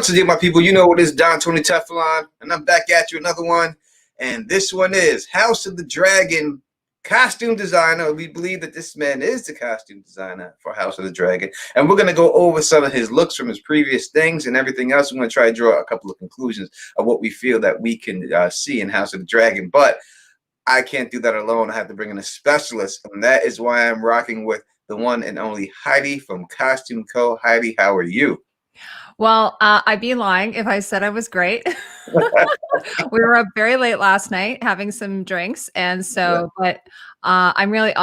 What's the deal, my people? You know what it is, Don Tony Teflon, and I'm back at you, another one. And this one is House of the Dragon costume designer. We believe that this man is the costume designer for House of the Dragon. And we're going to go over some of his looks from his previous things and everything else. We're going to try to draw a couple of conclusions of what we feel that we can see in House of the Dragon. But I can't do that alone. I have to bring in a specialist. And that is why I'm rocking with the one and only Heidi from Costume Co. Heidi, how are you? Well, I'd be lying if I said I was great. We were up very late last night having some drinks. And so, but I'm really,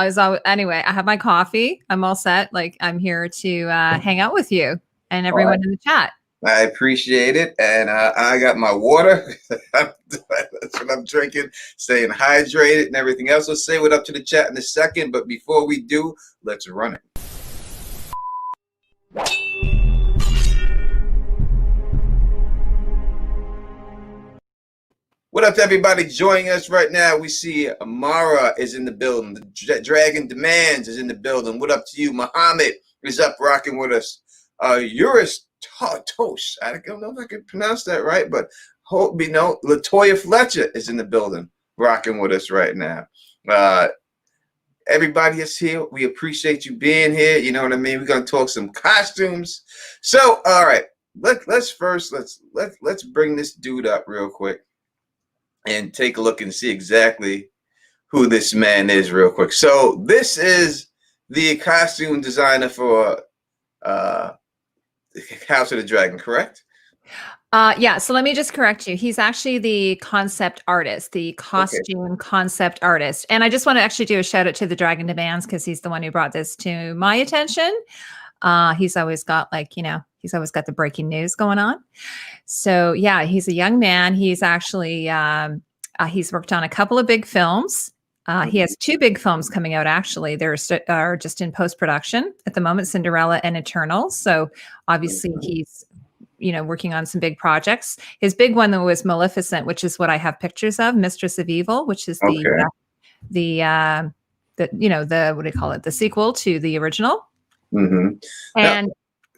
anyway, I have my coffee. I'm all set. Like I'm here to hang out with you and everyone in the chat. I appreciate it. And I got my water. That's what I'm drinking, staying hydrated and everything else. Let's say what up to the chat in a second. But before we do, let's run it. What up to everybody joining us right now? We see Amara is in the building. The Dragon Demands is in the building. What up to you? Muhammad is up rocking with us. Yuris Tosh. I don't know if I can pronounce that right, but hope you know. Latoya Fletcher is in the building rocking with us right now. Everybody is here. We appreciate you being here. You know what I mean? We're gonna talk some costumes. So, all right. Let's bring this dude up real quick and take a look and see exactly who this man is real quick. So this is the costume designer for House of the Dragon, correct? Yeah, so let me just correct you. He's actually the concept artist, the costume concept artist. And I just want to actually do a shout out to the Dragon Demands because he's the one who brought this to my attention. He's always got he's always got the breaking news going on. So yeah, he's a young man. He's actually, he's worked on a couple of big films. He has two big films coming out, actually. They're just in post-production at the moment, Cinderella and Eternal. So obviously he's, working on some big projects. His big one though was Maleficent, which is what I have pictures of, Mistress of Evil, which is the what do you call it? The sequel to the original. Mm-hmm. And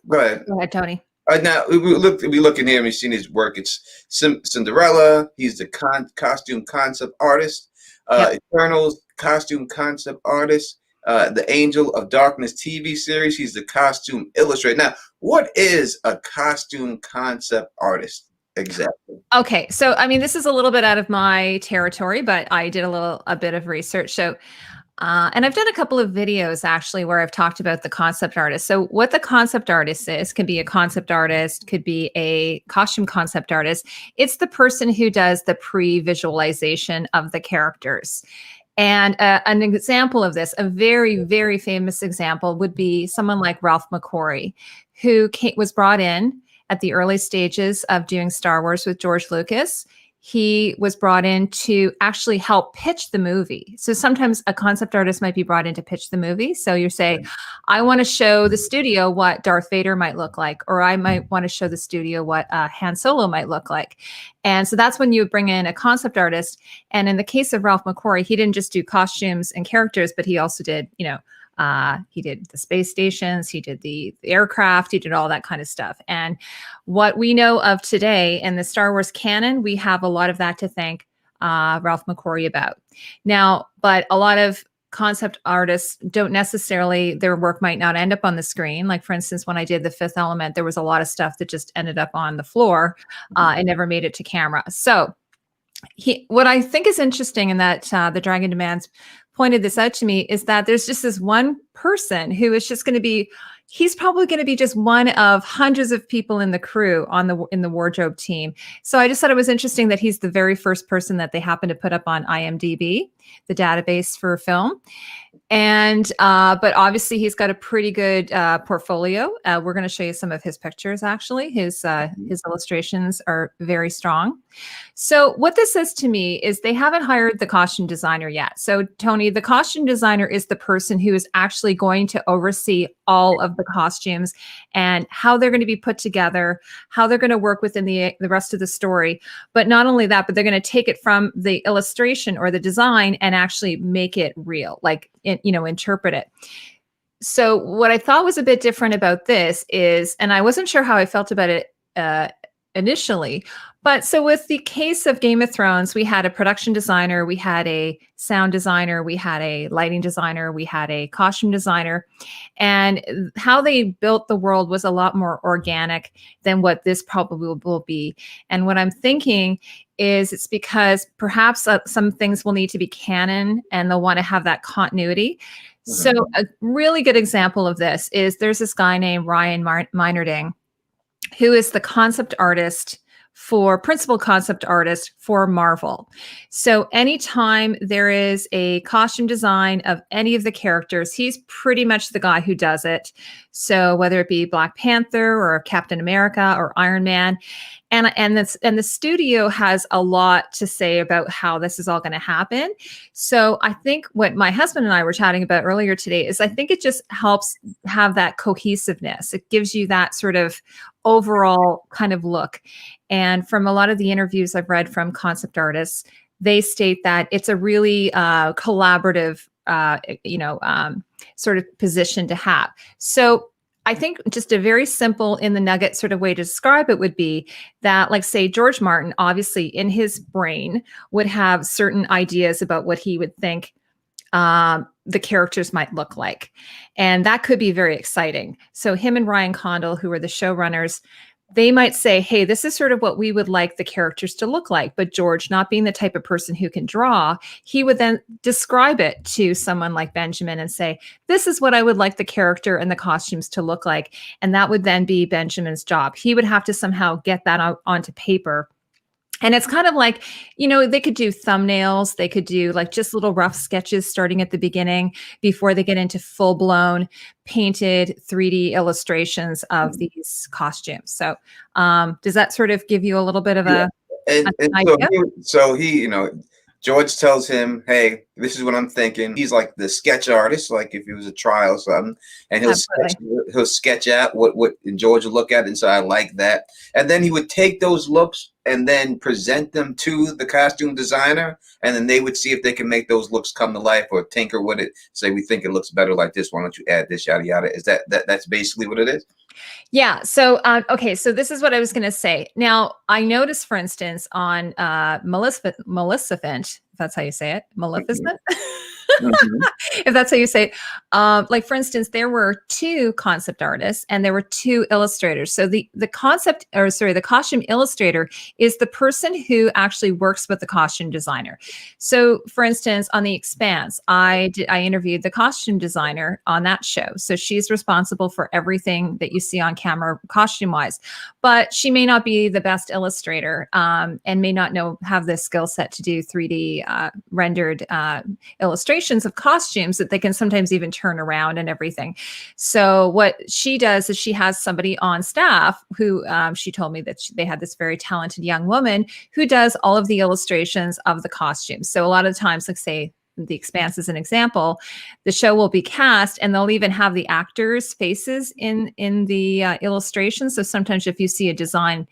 go ahead, Tony. Now we look in here and we've seen his work. It's Cinderella. He's the costume concept artist. Eternal's costume concept artist. The Angel of Darkness TV series. He's the costume illustrator. Now, what is a costume concept artist exactly? Okay, so I mean, this is a little bit out of my territory, but I did a bit of research. So. And I've done a couple of videos actually where I've talked about the concept artist. So what the concept artist is, can be a concept artist, could be a costume concept artist. It's the person who does the pre-visualization of the characters. And an example of this, a very, very famous example would be someone like Ralph McQuarrie, who was brought in at the early stages of doing Star Wars with George Lucas. He was brought in to actually help pitch the movie. So sometimes a concept artist might be brought in to pitch the movie. So you say, I want to show the studio what Darth Vader might look like, or I might want to show the studio what Han Solo might look like. And so that's when you bring in a concept artist. And in the case of Ralph McQuarrie, he didn't just do costumes and characters, but he also did, he did the space stations, he did the aircraft, he did all that kind of stuff. And what we know of today in the Star Wars canon, we have a lot of that to thank Ralph McQuarrie about. Now, but a lot of concept artists don't necessarily, their work might not end up on the screen. Like for instance, when I did The Fifth Element, there was a lot of stuff that just ended up on the floor and never made it to camera. So what I think is interesting in that the Dragon Demands pointed this out to me is that there's just this one person who is just going to be, he's probably going to be just one of hundreds of people in the crew in the wardrobe team. So I just thought it was interesting that he's the very first person that they happen to put up on IMDb, the database for film. And but obviously he's got a pretty good portfolio. We're going to show you some of his pictures. Actually, his illustrations are very strong. So what this says to me is they haven't hired the costume designer yet. So Tony, the costume designer is the person who is actually going to oversee all of the costumes and how they're going to be put together, how they're going to work within the rest of the story. But not only that, but they're going to take it from the illustration or the design and actually make it real, like, interpret it. So what I thought was a bit different about this is, and I wasn't sure how I felt about it initially. But so with the case of Game of Thrones, we had a production designer, we had a sound designer, we had a lighting designer, we had a costume designer, and how they built the world was a lot more organic than what this probably will be. And what I'm thinking is it's because perhaps some things will need to be canon and they'll want to have that continuity. So a really good example of this is there's this guy named Ryan Meinerding, who is the principal concept artist for Marvel. So anytime there is a costume design of any of the characters, he's pretty much the guy who does it. So whether it be Black Panther or Captain America or Iron Man, and the studio has a lot to say about how this is all going to happen. So I think what my husband and I were chatting about earlier today is I think it just helps have that cohesiveness. It gives you that sort of overall kind of look. And from a lot of the interviews I've read from concept artists, they state that it's a really collaborative, sort of position to have. So I think just a very simple in the nugget sort of way to describe it would be that, like, say, George Martin, obviously in his brain would have certain ideas about what he would think the characters might look like. And that could be very exciting. So him and Ryan Condal, who are the showrunners, they might say, hey, this is sort of what we would like the characters to look like. But George, not being the type of person who can draw, he would then describe it to someone like Benjamin and say, this is what I would like the character and the costumes to look like. And that would then be Benjamin's job. He would have to somehow get that onto paper. And it's kind of like, they could do thumbnails. They could do like just little rough sketches starting at the beginning before they get into full blown painted 3D illustrations of these costumes. So does that sort of give you a little bit of an idea? So he, George tells him, hey, this is what I'm thinking. He's like the sketch artist, like if it was a trial or something, and he'll sketch out what and George will look at it and say, I like that. And then he would take those looks and then present them to the costume designer, and then they would see if they can make those looks come to life or tinker with it. Say, we think it looks better like this. Why don't you add this, yada, yada. Is that's basically what it is? Yeah. So, okay. So this is what I was going to say. Now, I noticed, for instance, on Maleficent, if that's how you say it, Maleficent, if that's how you say it. Like, for instance, there were 2 concept artists and there were 2 illustrators. So the costume illustrator is the person who actually works with the costume designer. So, for instance, on The Expanse, I interviewed the costume designer on that show. So she's responsible for everything that you see on camera costume wise, but she may not be the best illustrator and may not have the skill set to do 3D rendered illustrations of costumes that they can sometimes even turn around and everything. So what she does is she has somebody on staff who she told me that they had this very talented young woman who does all of the illustrations of the costumes. So a lot of times, like say The Expanse as an example, the show will be cast and they'll even have the actors' faces in the illustration. So sometimes if you see a design,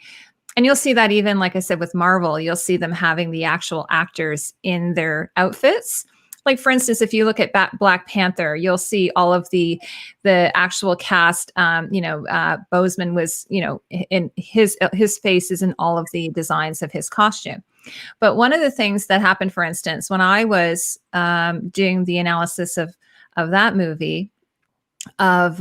and you'll see that even, like I said, with Marvel, you'll see them having the actual actors in their outfits. Like, for instance, if you look at Black Panther, you'll see all of the actual cast. Boseman was, in his face is in all of the designs of his costume. But one of the things that happened, for instance, when I was doing the analysis of that movie of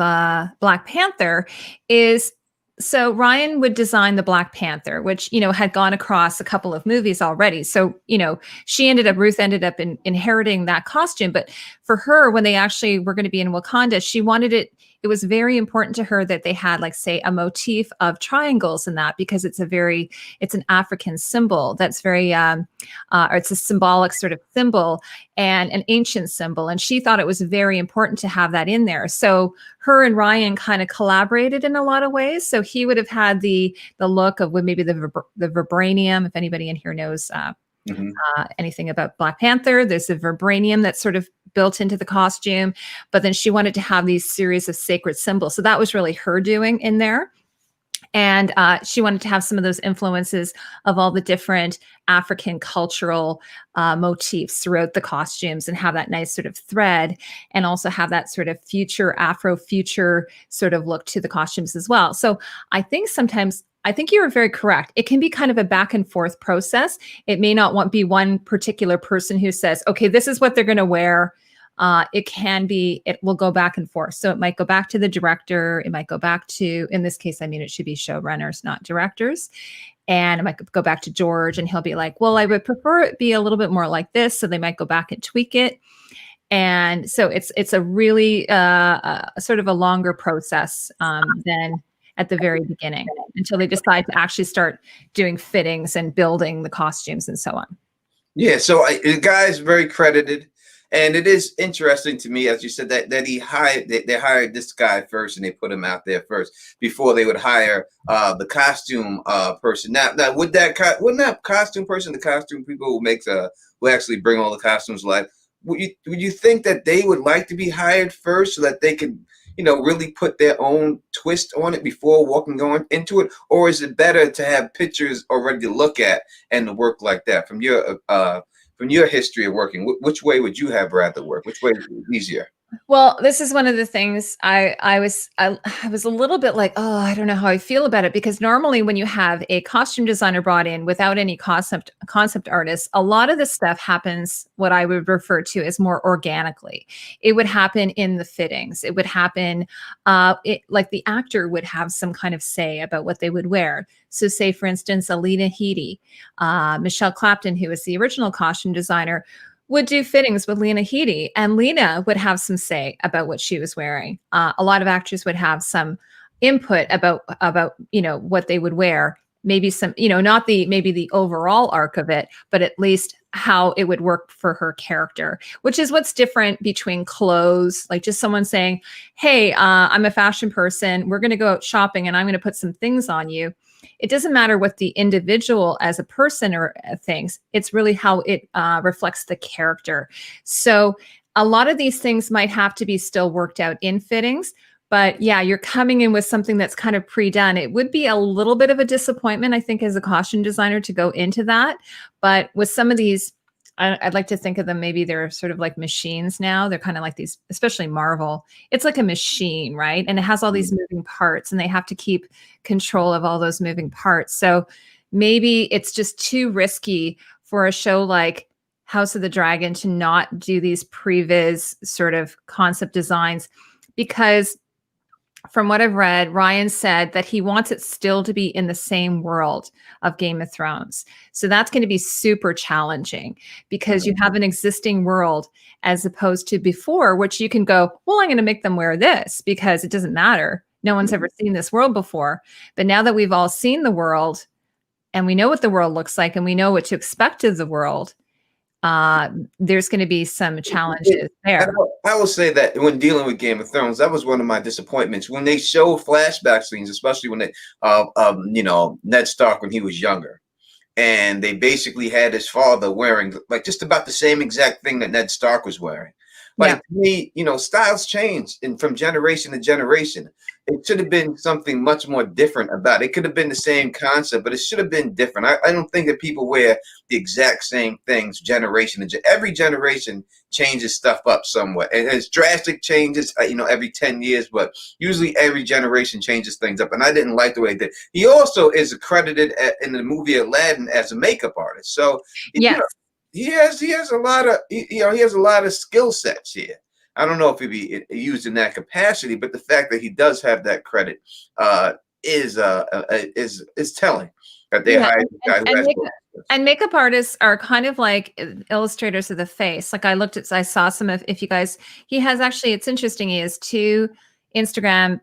Black Panther is, so Ryan would design the Black Panther, which, had gone across a couple of movies already. So, Ruth ended up inheriting that costume. But for her, when they actually were going to be in Wakanda, she wanted it was very important to her that they had, like, say, a motif of triangles in that, because it's an African symbol that's very, it's a symbolic sort of symbol and an ancient symbol. And she thought it was very important to have that in there. So her and Ryan kind of collaborated in a lot of ways. So he would have had the look of maybe the vibranium, if anybody in here knows anything about Black Panther. There's a vibranium that's sort of built into the costume, but then she wanted to have these series of sacred symbols. So that was really her doing in there. And she wanted to have some of those influences of all the different African cultural motifs throughout the costumes and have that nice sort of thread, and also have that sort of Afro future sort of look to the costumes as well. So I think sometimes I think you were very correct. It can be kind of a back and forth process. It may not be one particular person who says, okay, this is what they're going to wear. It will go back and forth. So it might go back to the director. It might go back to, in this case, I mean, it should be showrunners, not directors. And it might go back to George and he'll be like, well, I would prefer it be a little bit more like this. So they might go back and tweak it. And so it's a really sort of a longer process than at the very beginning until they decide to actually start doing fittings and building the costumes and so on. Yeah, so the guy's very credited. And it is interesting to me, as you said, that he hired they hired this guy first, and they put him out there first before they would hire the costume person. Now, wouldn't that costume person, the costume people who actually bring all the costumes to life, would you think that they would like to be hired first so that they could, really put their own twist on it before walking on into it, or is it better to have pictures already to look at and to work like that? From your history of working, which way would you have rather work? Which way is easier? Well, this is one of the things I was a little bit like, oh, I don't know how I feel about it, because normally when you have a costume designer brought in without any concept artists, a lot of this stuff happens what I would refer to as more organically. It would happen in the fittings. It would happen like the actor would have some kind of say about what they would wear. So say, for instance, Alina Headey, Michelle Clapton, who was the original costume designer, would do fittings with Lena Headey, and Lena would have some say about what she was wearing. A lot of actors would have some input about what they would wear. Maybe some, not maybe the overall arc of it, but at least how it would work for her character, which is what's different between clothes. Like just someone saying, hey, I'm a fashion person. We're going to go out shopping and I'm going to put some things on you. It doesn't matter what the individual as a person or thinks. It's really how it reflects the character. So a lot of these things might have to be still worked out in fittings. But yeah, you're coming in with something that's kind of pre-done. It would be a little bit of a disappointment, I think, as a costume designer to go into that. But with some of these, I'd like to think of them, maybe they're sort of like machines now. They're kind of like these, especially Marvel. It's like a machine, right? And it has all these moving parts and they have to keep control of all those moving parts. So maybe it's just too risky for a show like House of the Dragon to not do these previs sort of concept designs, because from what I've read, Ryan said that he wants it still to be in the same world of Game of Thrones. So that's going to be super challenging because you have an existing world as opposed to before, which you can go, well, I'm going to make them wear this because it doesn't matter. No one's ever seen this world before. But now that we've all seen the world and we know what the world looks like and we know what to expect of the world, there's going to be some challenges there. I will say that when dealing with Game of Thrones, that was one of my disappointments when they show flashback scenes, especially when they, Ned Stark when he was younger, and they basically had his father wearing like just about the same exact thing that Ned Stark was wearing. Like to me, styles change and from generation to generation. It should have been something much more different about it. It could have been the same concept, but it should have been different. I don't think that people wear the exact same things generation. Every generation changes stuff up somewhat. And it's drastic changes, every 10 years, but usually every generation changes things up. And I didn't like the way they did. He also is accredited in the movie Aladdin as a makeup artist. So he has a lot of skill sets here. I don't know if he'd be used in that capacity, but the fact that he does have that credit is telling that they hired a guy who has and makeup artists are kind of like illustrators of the face. Like I saw some of, he has actually, it's interesting. He has two Instagram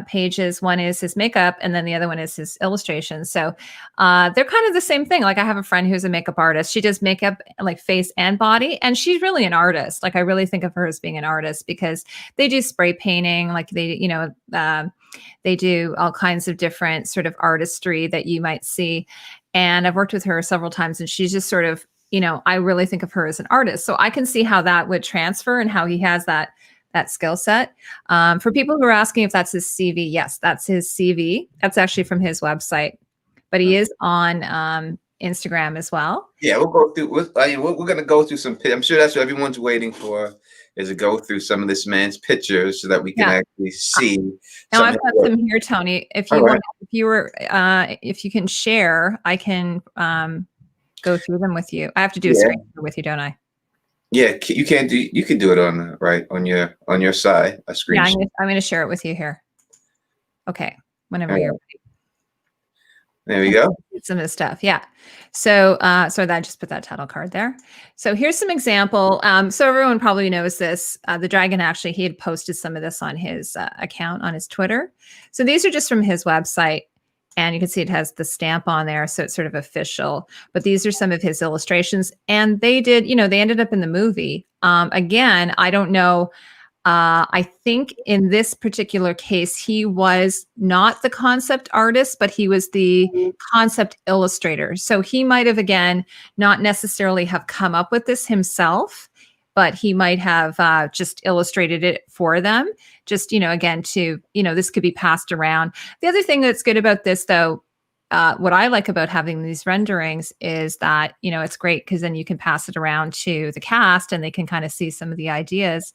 pages. One is his makeup and then the other one is his illustrations. So they're kind of the same thing. Like I have a friend who's a makeup artist. She does makeup like face and body, and she's really an artist. Like I really think of her as being an artist because they do spray painting, like they do all kinds of different sort of artistry that you might see. And I've worked with her several times and she's just sort of, I really think of her as an artist. So I can see how that would transfer and how he has that skill set. For people who are asking if that's his CV, yes, that's his CV. That's actually from his website, but he is on Instagram as well. Yeah, we'll go through. We're going to go through some. I'm sure that's what everyone's waiting for, is to go through some of this man's pictures so that we can Yeah. actually see. Now some I've of got his work. some here, Tony. If All you right. want, if you can share, I can go through them with you. I have to do a Yeah. screen share with you, don't I? Yeah, you can't do. You can do it on right on your side. A screen. Yeah, share. I'm going to share it with you here. Okay, whenever All you're right. There we ready. go. Some of the stuff, yeah. So, so that just put that title card there. So here's some example. So everyone probably knows this. The dragon actually, he had posted some of this on his account on his Twitter. So these are just from his website. And you can see it has the stamp on there, so it's sort of official. But these are some of his illustrations. And they did, they ended up in the movie. Again, I don't know. I think in this particular case, he was not the concept artist, but he was the concept illustrator. So he might have, again, not necessarily have come up with this himself, but he might have just illustrated it for them. Just, again, to, this could be passed around. The other thing that's good about this, though, what I like about having these renderings is that, it's great because then you can pass it around to the cast and they can kind of see some of the ideas.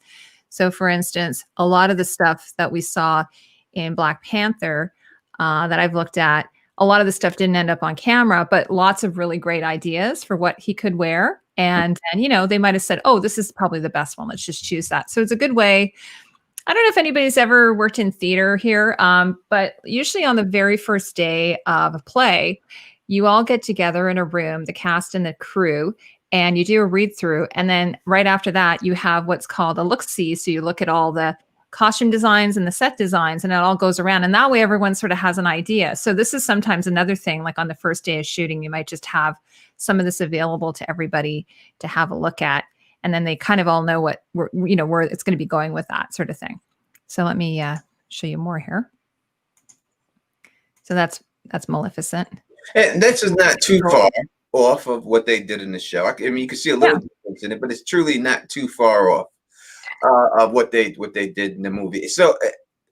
So, for instance, a lot of the stuff that we saw in Black Panther that I've looked at, a lot of the stuff didn't end up on camera, but lots of really great ideas for what he could wear. And they might have said, oh, this is probably the best one. Let's just choose that. So it's a good way. I don't know if anybody's ever worked in theater here, but usually on the very first day of a play, you all get together in a room, the cast and the crew, and you do a read through. And then right after that, you have what's called a look-see. So you look at all the costume designs and the set designs, and it all goes around. And that way everyone sort of has an idea. So this is sometimes another thing, like on the first day of shooting, you might just have some of this available to everybody to have a look at. And then they kind of all know where it's going to be going with that sort of thing. So let me show you more here. So that's Maleficent. And this is not too far off of what they did in the show. I mean, you can see a little difference in it, but it's truly not too far off of what they did in the movie. So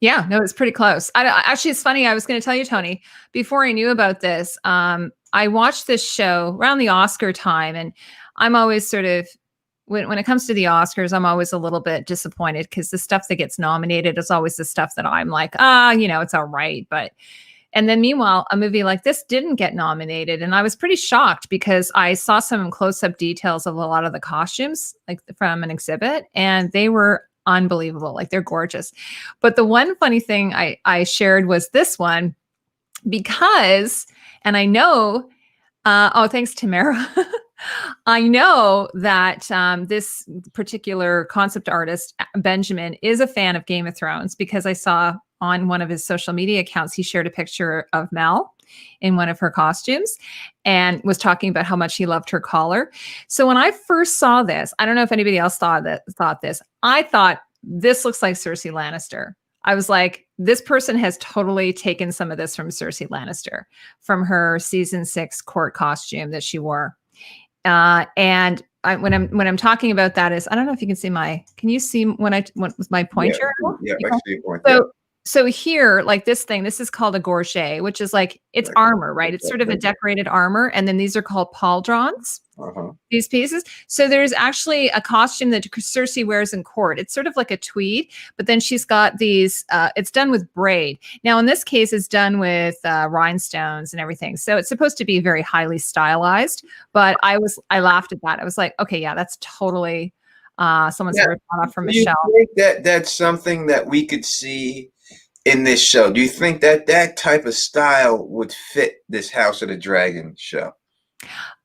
yeah, no, it's pretty close. Actually, it's funny. I was going to tell you, Tony, before I knew about this, I watched this show around the Oscar time, and I'm always sort of, when it comes to the Oscars, I'm always a little bit disappointed because the stuff that gets nominated is always the stuff that I'm like, it's all right. And then meanwhile, a movie like this didn't get nominated. And I was pretty shocked because I saw some close-up details of a lot of the costumes, like from an exhibit, and they were unbelievable. Like, they're gorgeous. But the one funny thing I shared was this one because, and I know, thanks, Tamara. I know that this particular concept artist, Benjamin, is a fan of Game of Thrones because I saw on one of his social media accounts, he shared a picture of Mel in one of her costumes and was talking about how much he loved her collar. So when I first saw this, I don't know if anybody else thought this, I thought this looks like Cersei Lannister. I was like, this person has totally taken some of this from Cersei Lannister, from her season 6 court costume that she wore. And when I'm talking about that is, I don't know if you can see can you see when with my pointer? Yeah, I see your point. So here, like this is called a gorget, which is like, it's armor, right? It's sort of a decorated armor. And then these are called pauldrons, these pieces. So there's actually a costume that Cersei wears in court. It's sort of like a tweed, but then she's got these, it's done with braid. Now, in this case, it's done with rhinestones and everything. So it's supposed to be very highly stylized, but I laughed at that. I was like, okay, yeah, that's totally someone's ripped off from Michelle. Do you think that's something that we could see in this show? Do you think that type of style would fit this House of the Dragon show?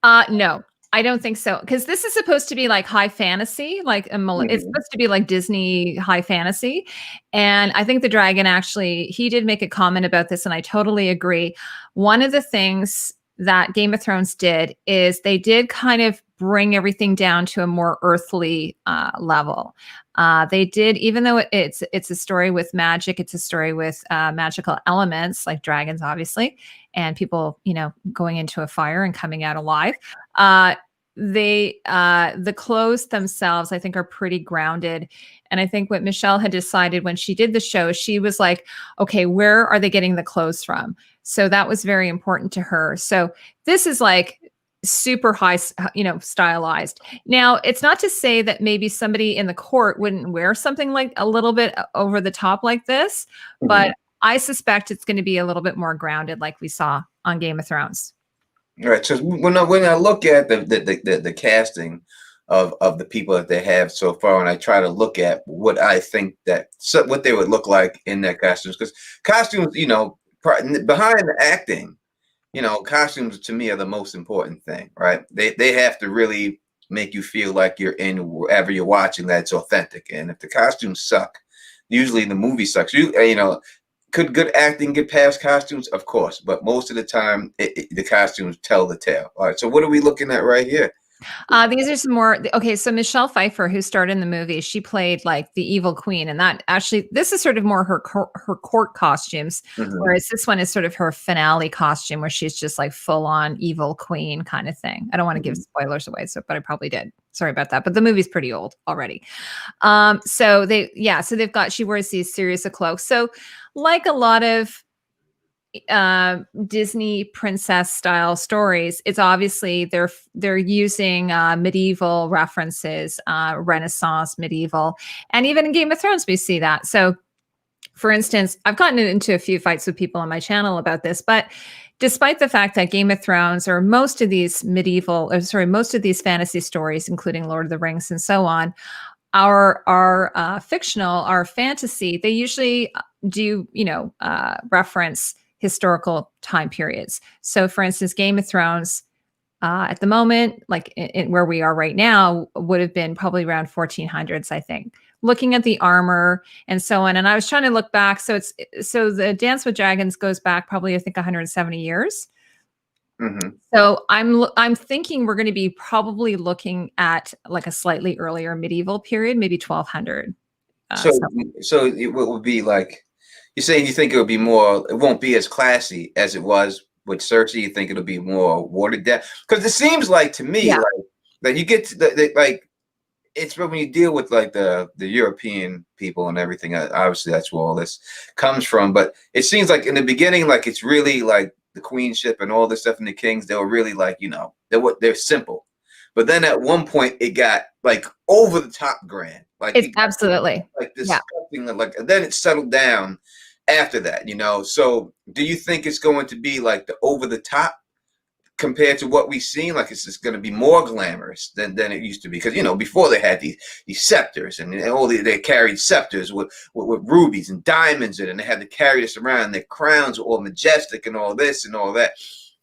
No, I don't think so. Because this is supposed to be like high fantasy, like it's supposed to be like Disney high fantasy. And I think the dragon actually, he did make a comment about this, and I totally agree. One of the things that Game of Thrones did is they did kind of bring everything down to a more earthly level. They did, even though it's a story with magic, it's a story with magical elements like dragons, obviously, and people, going into a fire and coming out alive. The clothes themselves, I think, are pretty grounded. And I think what Michelle had decided when she did the show, she was like, okay, where are they getting the clothes from? So that was very important to her. So this is like, super high, stylized. Now, it's not to say that maybe somebody in the court wouldn't wear something like a little bit over the top like this, but Mhm. I suspect it's going to be a little bit more grounded, like we saw on Game of Thrones. All right. So when I look at the casting of the people that they have so far, and I try to look at what I think what they would look like in their costumes, because costumes, behind the acting, costumes to me are the most important thing, right? They have to really make you feel like you're in wherever you're watching, that's authentic. And if the costumes suck, usually the movie sucks. Could good acting get past costumes? Of course, but most of the time, the costumes tell the tale. All right, so what are we looking at right here? These are some more. Okay, so Michelle Pfeiffer, who starred in the movie, she played like the evil queen, and that actually, this is sort of more her court costumes, Hmm. whereas this one is sort of her finale costume, where she's just like full on evil queen kind of thing. I don't want to give Hmm. spoilers away, but I probably did. Sorry about that, but the movie's pretty old already. So they've got, she wears these series of cloaks. So, like a lot of Disney princess style stories, it's obviously they're using medieval references, Renaissance, medieval, and even in Game of Thrones we see that. So, for instance, I've gotten into a few fights with people on my channel about this, but despite the fact that Game of Thrones or most of these most of these fantasy stories, including Lord of the Rings and so on, our fictional, our fantasy, they usually do reference historical time periods. So, for instance, Game of Thrones at the moment, like where we are right now, would have been probably around 1400s, I think. Looking at the armor and so on, and I was trying to look back. So the Dance with Dragons goes back probably I think 170 years. Hmm. So I'm thinking we're going to be probably looking at like a slightly earlier medieval period, maybe 1200. So, So what would be like? You're saying you think it would be more? It won't be as classy as it was with Cersei. You think it'll be more watered down? Because it seems like to me yeah, like that you get to like it's when you deal with like the European people and everything. Obviously, that's where all this comes from. But it seems like in the beginning, like it's really like the queenship and all this stuff and the kings. They were really like they're simple. But then at one point, it got like over the top grand. Like it's it got absolutely. like Yeah. disgusting. Like then it settled down after that. So do you think it's going to be like the over the top compared to what we've seen? Like it's just going to be more glamorous than it used to be? Because before they had these scepters and all they carried scepters with rubies and diamonds in it, and they had to carry this around. Their crowns were all majestic and all this and all that.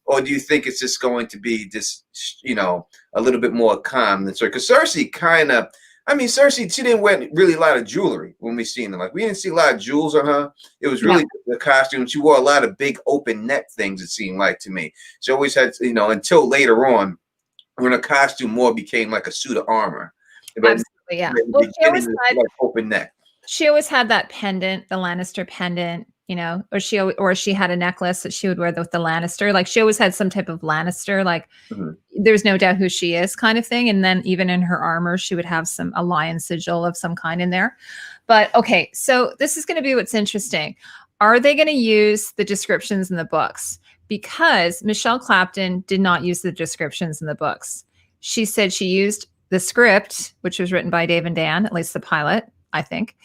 Or do you think it's just going to be just a little bit more calm than Cersei? Because Cersei kind of, I mean, Cersei, she didn't wear really a lot of jewelry when we seen her. Like we didn't see a lot of jewels on her. It was No. really the costume. She wore a lot of big open neck things. It seemed like to me. She always had, until later on, when a costume more became like a suit of armor. But in Absolutely, yeah. the Well, beginning, it was like open neck. she always had that pendant, the Lannister pendant, or she had a necklace that she would wear with the Lannister. Like she always had some type of Lannister, like Mhm. there's no doubt who she is kind of thing. And then even in her armor, she would have a lion sigil of some kind in there. But okay, so this is going to be what's interesting. Are they going to use the descriptions in the books? Because Michelle Clapton did not use the descriptions in the books. She said she used the script, which was written by Dave and Dan, at least the pilot, I think.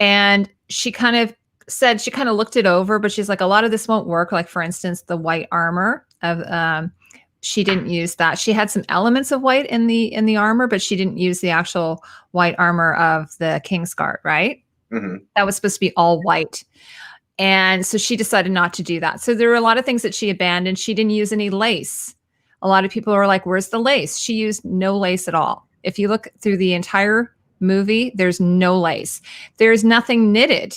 And she kind of said she kind of looked it over, but she's like, a lot of this won't work. Like, for instance, the white armor of she didn't use that. She had some elements of white in the armor, but she didn't use the actual white armor of the Kingsguard, right? Mm-hmm. That was supposed to be all white. And so she decided not to do that. So there were a lot of things that she abandoned. She didn't use any lace. A lot of people are like, where's the lace? She used no lace at all. If you look through the entire movie, there's no lace. There's nothing knitted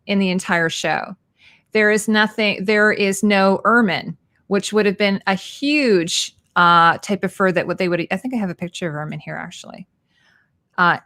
in the entire show. There is no ermine, which would have been a huge type of fur that what they would, I think I have a picture of ermine here actually.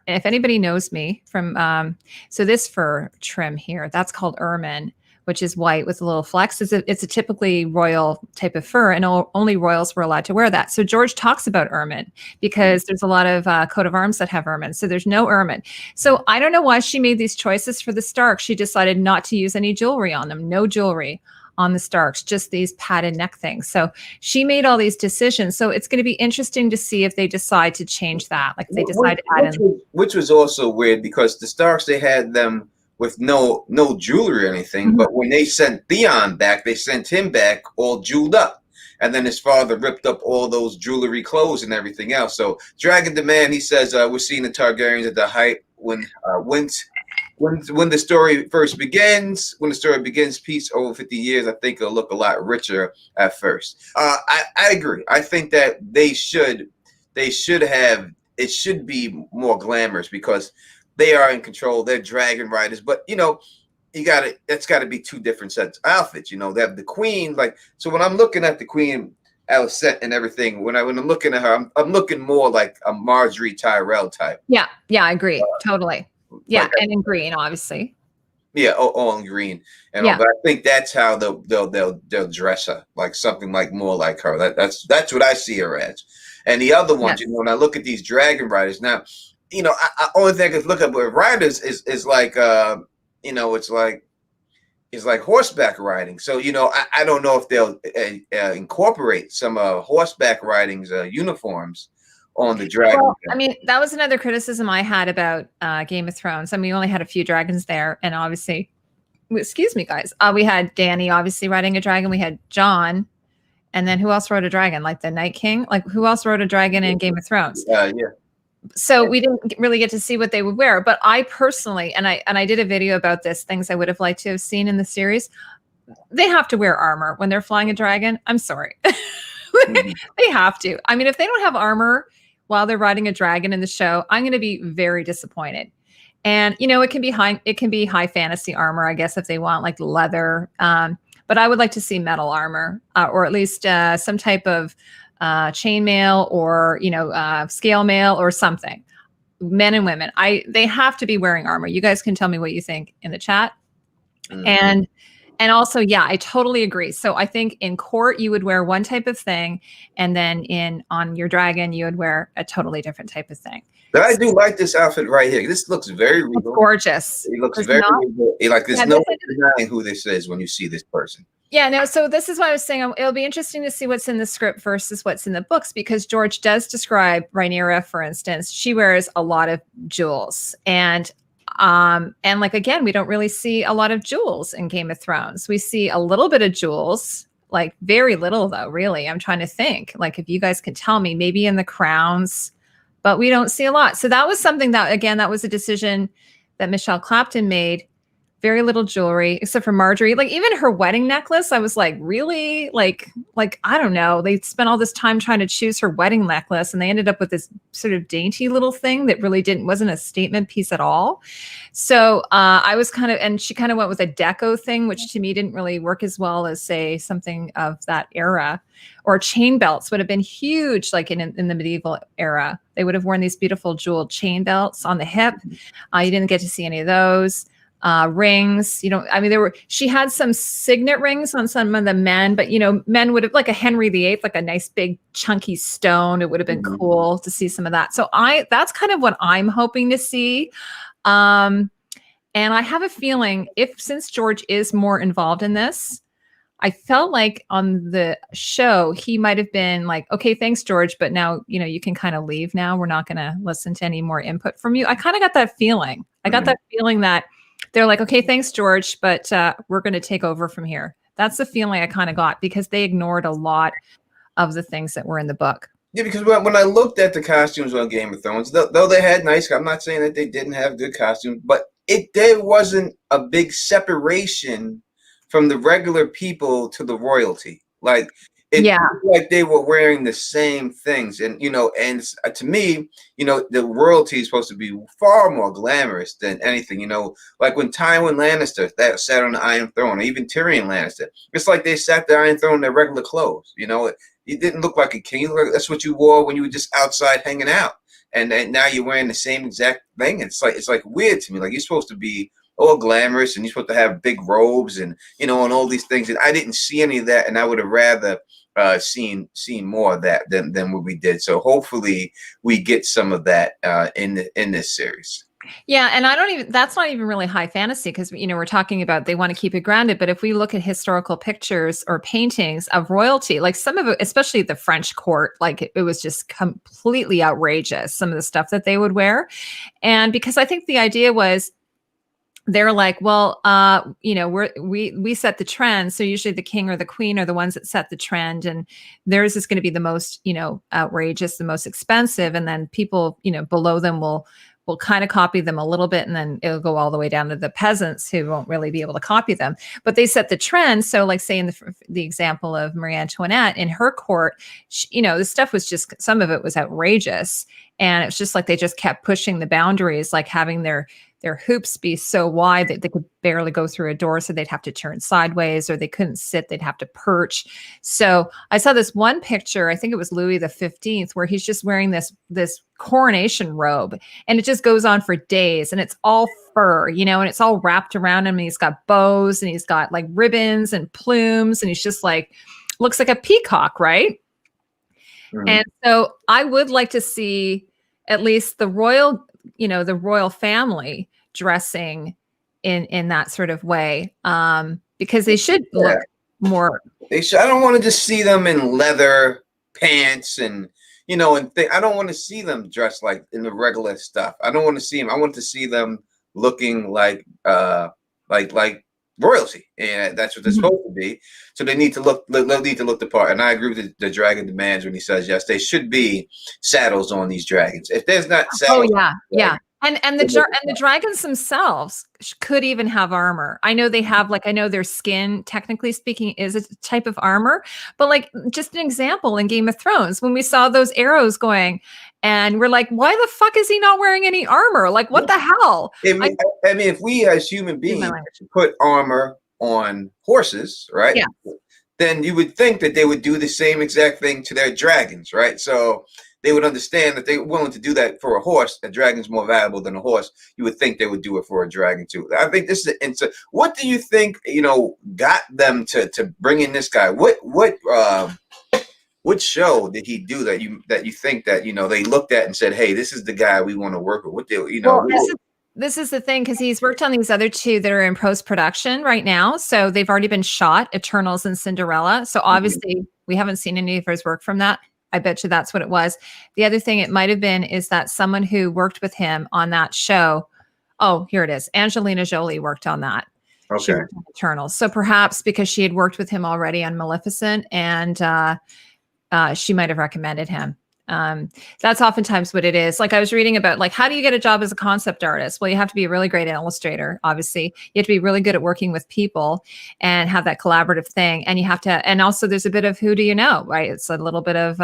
If anybody knows me from, so this fur trim here, that's called ermine, which is white with a little flecks. It's a typically royal type of fur, and only royals were allowed to wear that. So George talks about ermine because there's a lot of coat of arms that have ermine. So there's no ermine. So I don't know why she made these choices for the Stark. She decided not to use any jewelry on them, no jewelry. on the Starks, just these padded neck things. So she made all these decisions. So it's going to be interesting to see if they decide to change that. Like if they decide to add in. Which was also weird because the Starks, they had them with no jewelry or anything. Mhm. But when they sent Theon back, they sent him back all jeweled up. And then his father ripped up all those jewelry clothes and everything else. So Dragon the Man, he says, we're seeing the Targaryens at the height when the story first begins. When the story begins, peace over 50 years, I think it'll look a lot richer at first. I agree. I think that they should have, it should be more glamorous because they are in control. They're dragon riders, but it's got to be two different sets of outfits. They have the queen, so when I'm looking at the queen, Alicent and everything, when I'm looking at her, I'm looking more like a Marjorie Tyrell type. Yeah, I agree. Totally. Yeah, and in green, obviously. Yeah, all in green. But I think that's how they'll dress her, like something like more like her. That's what I see her as. And the other ones, when I look at these dragon riders now, only thing I can look at with riders is like it's like horseback riding. So I don't know if they'll incorporate some horseback riding's uniforms on the dragon. Well, I mean, that was another criticism I had about Game of Thrones. I mean, we only had a few dragons there, and obviously, excuse me, guys, we had Dany obviously riding a dragon. We had Jon, and then who else rode a dragon? Like the Night King. Like who else rode a dragon in Game of Thrones? Yeah. So we didn't really get to see what they would wear. But I personally, and I did a video about this, things I would have liked to have seen in the series. They have to wear armor when they're flying a dragon. I'm sorry. They have to. I mean, if they don't have armor while they're riding a dragon in the show, I'm going to be very disappointed. And it can be high fantasy armor, I guess, if they want like leather. But I would like to see metal armor, or at least some type of chainmail or scale mail or something. Men and women, they have to be wearing armor. You guys can tell me what you think in the chat. And also, yeah, I totally agree. So I think in court you would wear one type of thing, and then on your dragon you would wear a totally different type of thing. But I do like this outfit right here. This looks very regal. It's gorgeous. It looks very regal. Like there's no denying who this is when you see this person. Yeah, no, so this is why I was saying it'll be interesting to see what's in the script versus what's in the books, because George does describe Rhaenyra, for instance. She wears a lot of jewels, and like, again, we don't really see a lot of jewels in Game of Thrones. We see a little bit of jewels, like very little though, really. I'm trying to think, like, if you guys can tell me, maybe in the crowns, but we don't see a lot. So that was something that, again, that was a decision that Michelle Clapton made. Very little jewelry, except for Marjorie. Like even her wedding necklace, I was like, really? Like I don't know. They spent all this time trying to choose her wedding necklace, and they ended up with this sort of dainty little thing that really wasn't a statement piece at all. So I was and she kind of went with a deco thing, which to me didn't really work as well as, say, something of that era. Or chain belts would have been huge, like in the medieval era. They would have worn these beautiful jeweled chain belts on the hip. You didn't get to see any of those. Rings, she had some signet rings on some of the men, but men would have, like a Henry VIII, like a nice big chunky stone. It would have been cool to see some of that. So that's kind of what I'm hoping to see. And I have a feeling since George is more involved in this, I felt like on the show, he might have been like, okay, thanks, George, but now, you can kind of leave now. We're not going to listen to any more input from you. I kind of got that feeling. I got that feeling that they're like, okay, thanks, George, but we're going to take over from here. That's the feeling I kind of got, because they ignored a lot of the things that were in the book. Yeah, because when I looked at the costumes on Game of Thrones, though they had nice, I'm not saying that they didn't have good costumes, but there wasn't a big separation from the regular people to the royalty. Like, it looked like they were wearing the same things. And, and to me, the royalty is supposed to be far more glamorous than anything, like when Tywin Lannister that sat on the Iron Throne, or even Tyrion Lannister, it's like they sat the Iron Throne in their regular clothes. You didn't look like a king. That's what you wore when you were just outside hanging out. And now you're wearing the same exact thing. It's like weird to me. Like, you're supposed to be all glamorous, and you're supposed to have big robes and and all these things. And I didn't see any of that, and I would have rather seen more of that than what we did. So hopefully we get some of that in this series. Yeah, and I don't even that's not even really high fantasy because we're talking about they want to keep it grounded, but if we look at historical pictures or paintings of royalty, like some of it, especially the French court, like it was just completely outrageous, some of the stuff that they would wear. And because I think the idea was they're like, well, we set the trend. So usually the king or the queen are the ones that set the trend, and theirs is going to be the most, outrageous, the most expensive, and then people, below them will kind of copy them a little bit, and then it'll go all the way down to the peasants who won't really be able to copy them. But they set the trend. So, like, say in the example of Marie Antoinette in her court, the stuff was just some of it was outrageous, and it's just like they just kept pushing the boundaries, like having their hoops be so wide that they could barely go through a door. So they'd have to turn sideways, or they couldn't sit. They'd have to perch. So I saw this one picture, I think it was Louis the 15th, where he's just wearing this coronation robe, and it just goes on for days, and it's all fur, and it's all wrapped around him. And he's got bows, and he's got like ribbons and plumes, and he's just like, looks like a peacock, right? Mhm. And so I would like to see at least the royal family dressing in that sort of way, because they should look more. They should. I don't want to just see them in leather pants and I don't want to see them dressed like in the regular stuff. I don't want to see them. I want to see them looking like royalty, and that's what they're supposed to be. So they need to look. They need to look the part. And I agree with the dragon demands when he says yes. There should be saddles on these dragons. If there's not saddles, Yeah. And the dragons themselves could even have armor. I know they have, like, I know their skin, technically speaking, is a type of armor, but like just an example in Game of Thrones, when we saw those arrows going, and we're like, why the fuck is he not wearing any armor? Like, what the hell? I mean, if we as human beings put armor on horses, right? Yeah. Then you would think that they would do the same exact thing to their dragons, right? So they would understand that they're willing to do that for a horse. A dragon's more valuable than a horse. You would think they would do it for a dragon too. I think this is and so what do you think, got them to bring in this guy? What show did he do that you think that they looked at and said, hey, this is the guy we want to work with? What they Well, this is the thing, because he's worked on these other two that are in post-production right now. So they've already been shot, Eternals and Cinderella. So obviously we haven't seen any of his work from that. I bet you that's what it was. The other thing it might have been is that someone who worked with him on that show. Oh, here it is. Angelina Jolie worked on that. Okay. She worked on Eternals. So perhaps because she had worked with him already on Maleficent, and she might have recommended him. That's oftentimes what it is. Like, I was reading about, like, how do you get a job as a concept artist? Well, you have to be a really great illustrator. Obviously, you have to be really good at working with people and have that collaborative thing. And you have to, and also there's a bit of who do you know, right? It's a little bit of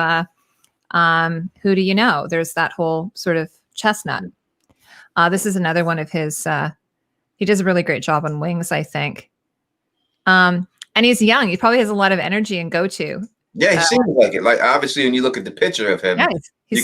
who do you know? There's that whole sort of chestnut. This is another one of his. He does a really great job on Wings, I think. And he's young. He probably has a lot of energy and go-to. Yeah, he seems like it. Like, obviously, when you look at the picture of him, you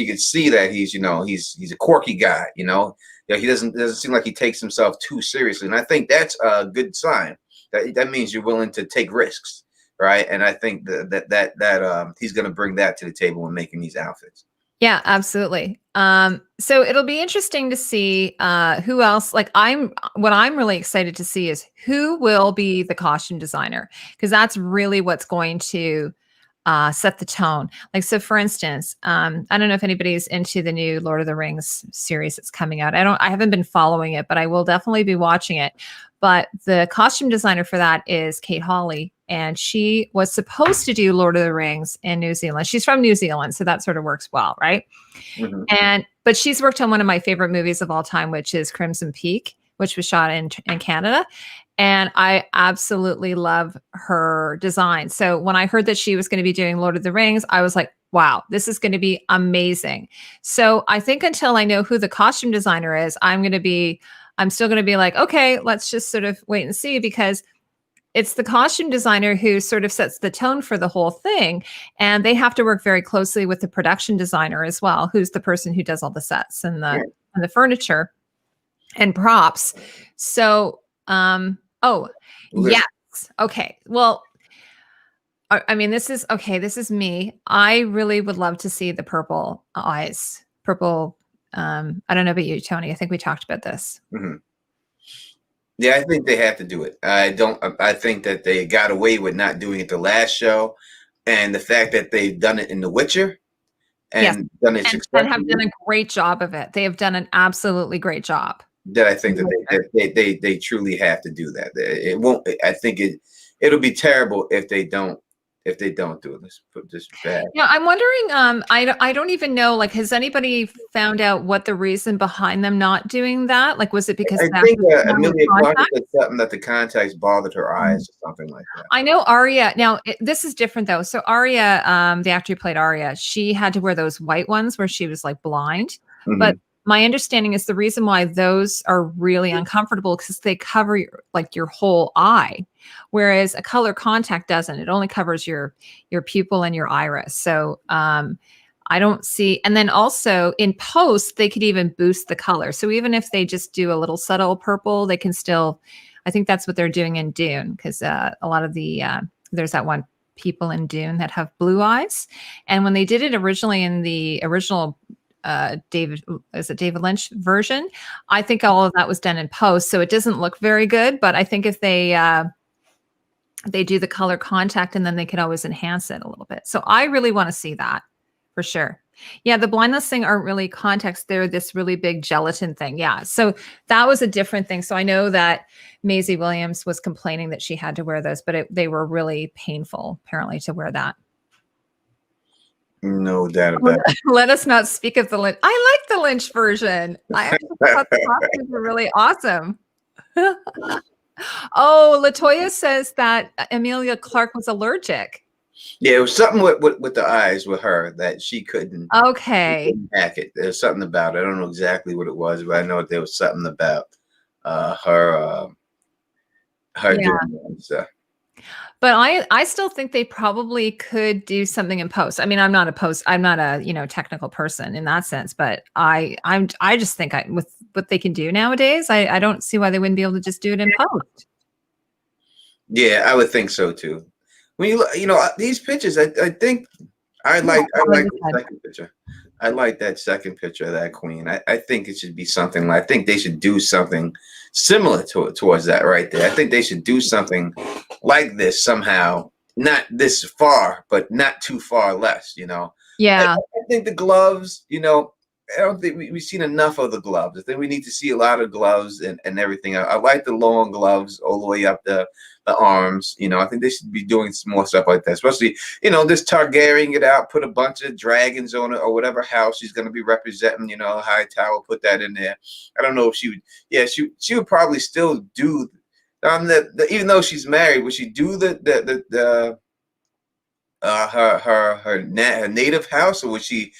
can see that he's he's a quirky guy. Yeah, he doesn't seem like he takes himself too seriously, and I think that's a good sign. That means you're willing to take risks, right? And I think that he's going to bring that to the table when making these outfits. Yeah, absolutely. So it'll be interesting to see who else. Like, what I'm really excited to see is who will be the costume designer, because that's really what's going to set the tone. Like, so for instance, I don't know if anybody's into the new Lord of the Rings series that's coming out. I haven't been following it, but I will definitely be watching it. But the costume designer for that is Kate Hawley, and she was supposed to do Lord of the Rings in New Zealand. She's from New Zealand, so that sort of works well, right? But she's worked on one of my favorite movies of all time, which is Crimson Peak, which was shot in Canada. And I absolutely love her design. So when I heard that she was going to be doing Lord of the Rings, I was like, wow, this is going to be amazing. So I think until I know who the costume designer is, I'm still going to be like, okay, let's just sort of wait and see, because it's the costume designer who sort of sets the tone for the whole thing. And they have to work very closely with the production designer as well, who's the person who does all the sets and the furniture and props. So, yes. Okay. Well, I mean, this is me. I really would love to see the purple eyes, purple I don't know about you, Tony. I think we talked about this. Hmm. Yeah, I think they have to do it. I don't. I think that they got away with not doing it the last show, and the fact that they've done it in The Witcher Yes, and done it and have done successfully. a great job of it. They have done an absolutely great job. That I think that they truly have to do that. It won't. I think it'll be terrible if they don't do it. Let's put this back. Yeah, I'm wondering, I don't even know, like, has anybody found out what the reason behind them not doing that? Like, was it because I that think was on the Amelia Clark contract? said something that the contacts bothered her eyes or something like that. I know Arya. Now, this is different though. So Arya, the actor who played Arya, she had to wear those white ones where she was like blind. But Hmm. my understanding is the reason why those are really uncomfortable because they cover like your whole eye, whereas a color contact doesn't. It only covers your pupil and your iris. So I don't see. And then also in post, they could even boost the color. So even if they just do a little subtle purple, they can still. I think that's what they're doing in Dune because a lot of the there's that one people in Dune that have blue eyes, and when they did it originally in the original David Lynch version, I think all of that was done in post, so it doesn't look very good. But I think if they do the color contact and then they could always enhance it a little bit. So I really want to see that for sure. Yeah, the blindness thing aren't really contacts. They're this really big gelatin thing. Yeah. So that was a different thing. So I know that Maisie Williams was complaining that she had to wear those, but they were really painful, apparently, to wear that. No doubt about it. Let us not speak of the Lynch. I like the Lynch version. I actually thought the costumes were really awesome. Oh, Latoya says that Amelia Clark was allergic. Yeah, it was something with the eyes with her that she Okay. hack it. There's something about it. I don't know exactly what it was, but I know there was something about her Yeah. doing that and stuff. But I still think they probably could do something in post. I mean, I'm not a technical person in that sense, but I just think with what they can do nowadays, I don't see why they wouldn't be able to just do it in post. Yeah, I would think so too. When you look, these pictures, I think I like the second picture. I like that second picture of that queen. I think it should be something like, I think they should do something similar towards that right there. I think they should do something like this somehow, not this far, but not too far less, Yeah. I think the gloves, I don't think we've seen enough of the gloves. I think we need to see a lot of gloves and everything. I like the long gloves all the way up the arms. I think they should be doing some more stuff like that. Especially, this Targaryen get out, put a bunch of dragons on it or whatever house she's going to be representing. High Tower, put that in there. I don't know if she would. Yeah, she would probably still do. Even though she's married, would she do her native house, or would she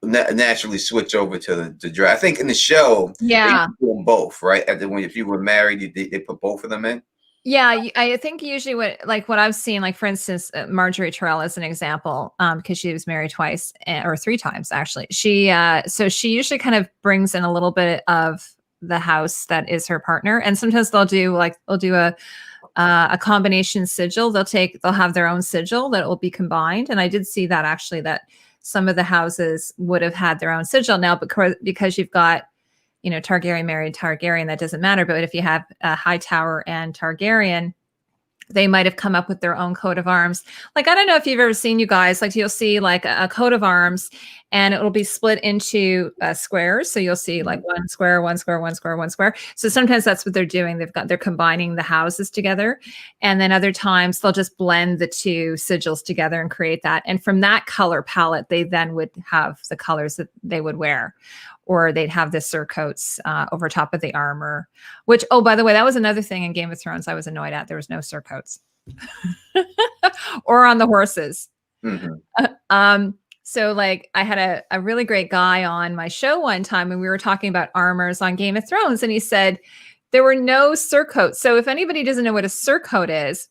naturally switch over to the drag? I think in the show, Yeah. they do them both, right? If you were married, they put both of them in. Yeah, I think usually what I've seen, like for instance, Marjorie Terrell as an example, because she was married twice or three times actually. So she usually kind of brings in a little bit of the house that is her partner, and sometimes they'll do a combination sigil. They'll have their own sigil that will be combined, and I did see that actually that some of the houses would have had their own sigil now, because you've got Targaryen married Targaryen, that doesn't matter. But if you have Hightower and Targaryen, they might have come up with their own coat of arms. Like, I don't know if you've ever seen, you guys, like you'll see like a coat of arms and it'll be split into squares. So you'll see like one square, one square, one square, one square. So sometimes that's what they're doing. They're combining the houses together. And then other times they'll just blend the two sigils together and create that. And from that color palette, they then would have the colors that they would wear. Or they'd have the surcoats over top of the armor, which, oh, by the way, that was another thing in Game of Thrones I was annoyed at. There was no surcoats or on the horses. Mm-hmm. So like I had a really great guy on my show one time and we were talking about armors on Game of Thrones. And he said there were no surcoats. So if anybody doesn't know what a surcoat is,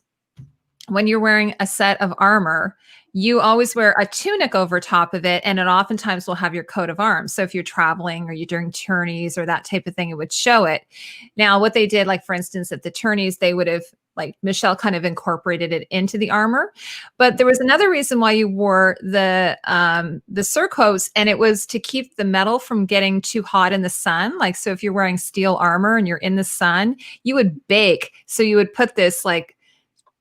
when you're wearing a set of armor, you always wear a tunic over top of it, and it oftentimes will have your coat of arms. So if you're traveling or you're doing tourneys or that type of thing, it would show it. Now, what they did, like for instance, at the tourneys, they would have like Michelle kind of incorporated it into the armor. But there was another reason why you wore the surcoats, and it was to keep the metal from getting too hot in the sun. Like, so if you're wearing steel armor and you're in the sun, you would bake. So you would put this like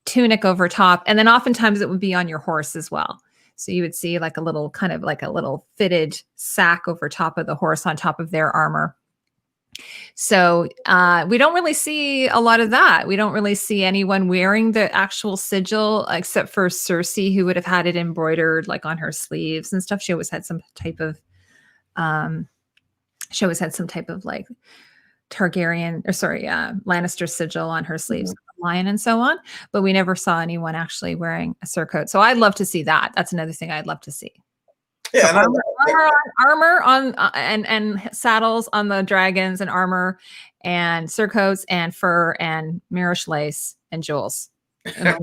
tunic over top, and then oftentimes it would be on your horse as well. So you would see like a little kind of like a little fitted sack over top of the horse on top of their armor. So we don't really see a lot of that. We don't really see anyone wearing the actual sigil except for Cersei, who would have had it embroidered like on her sleeves and stuff. She always had some type of like Targaryen, or sorry, Lannister sigil on her sleeves, lion and so on. But we never saw anyone actually wearing a surcoat. So I'd love to see that. That's another thing I'd love to see. Yeah, so armor on and saddles on the dragons, and armor and surcoats and fur and Mirish lace and jewels. Is that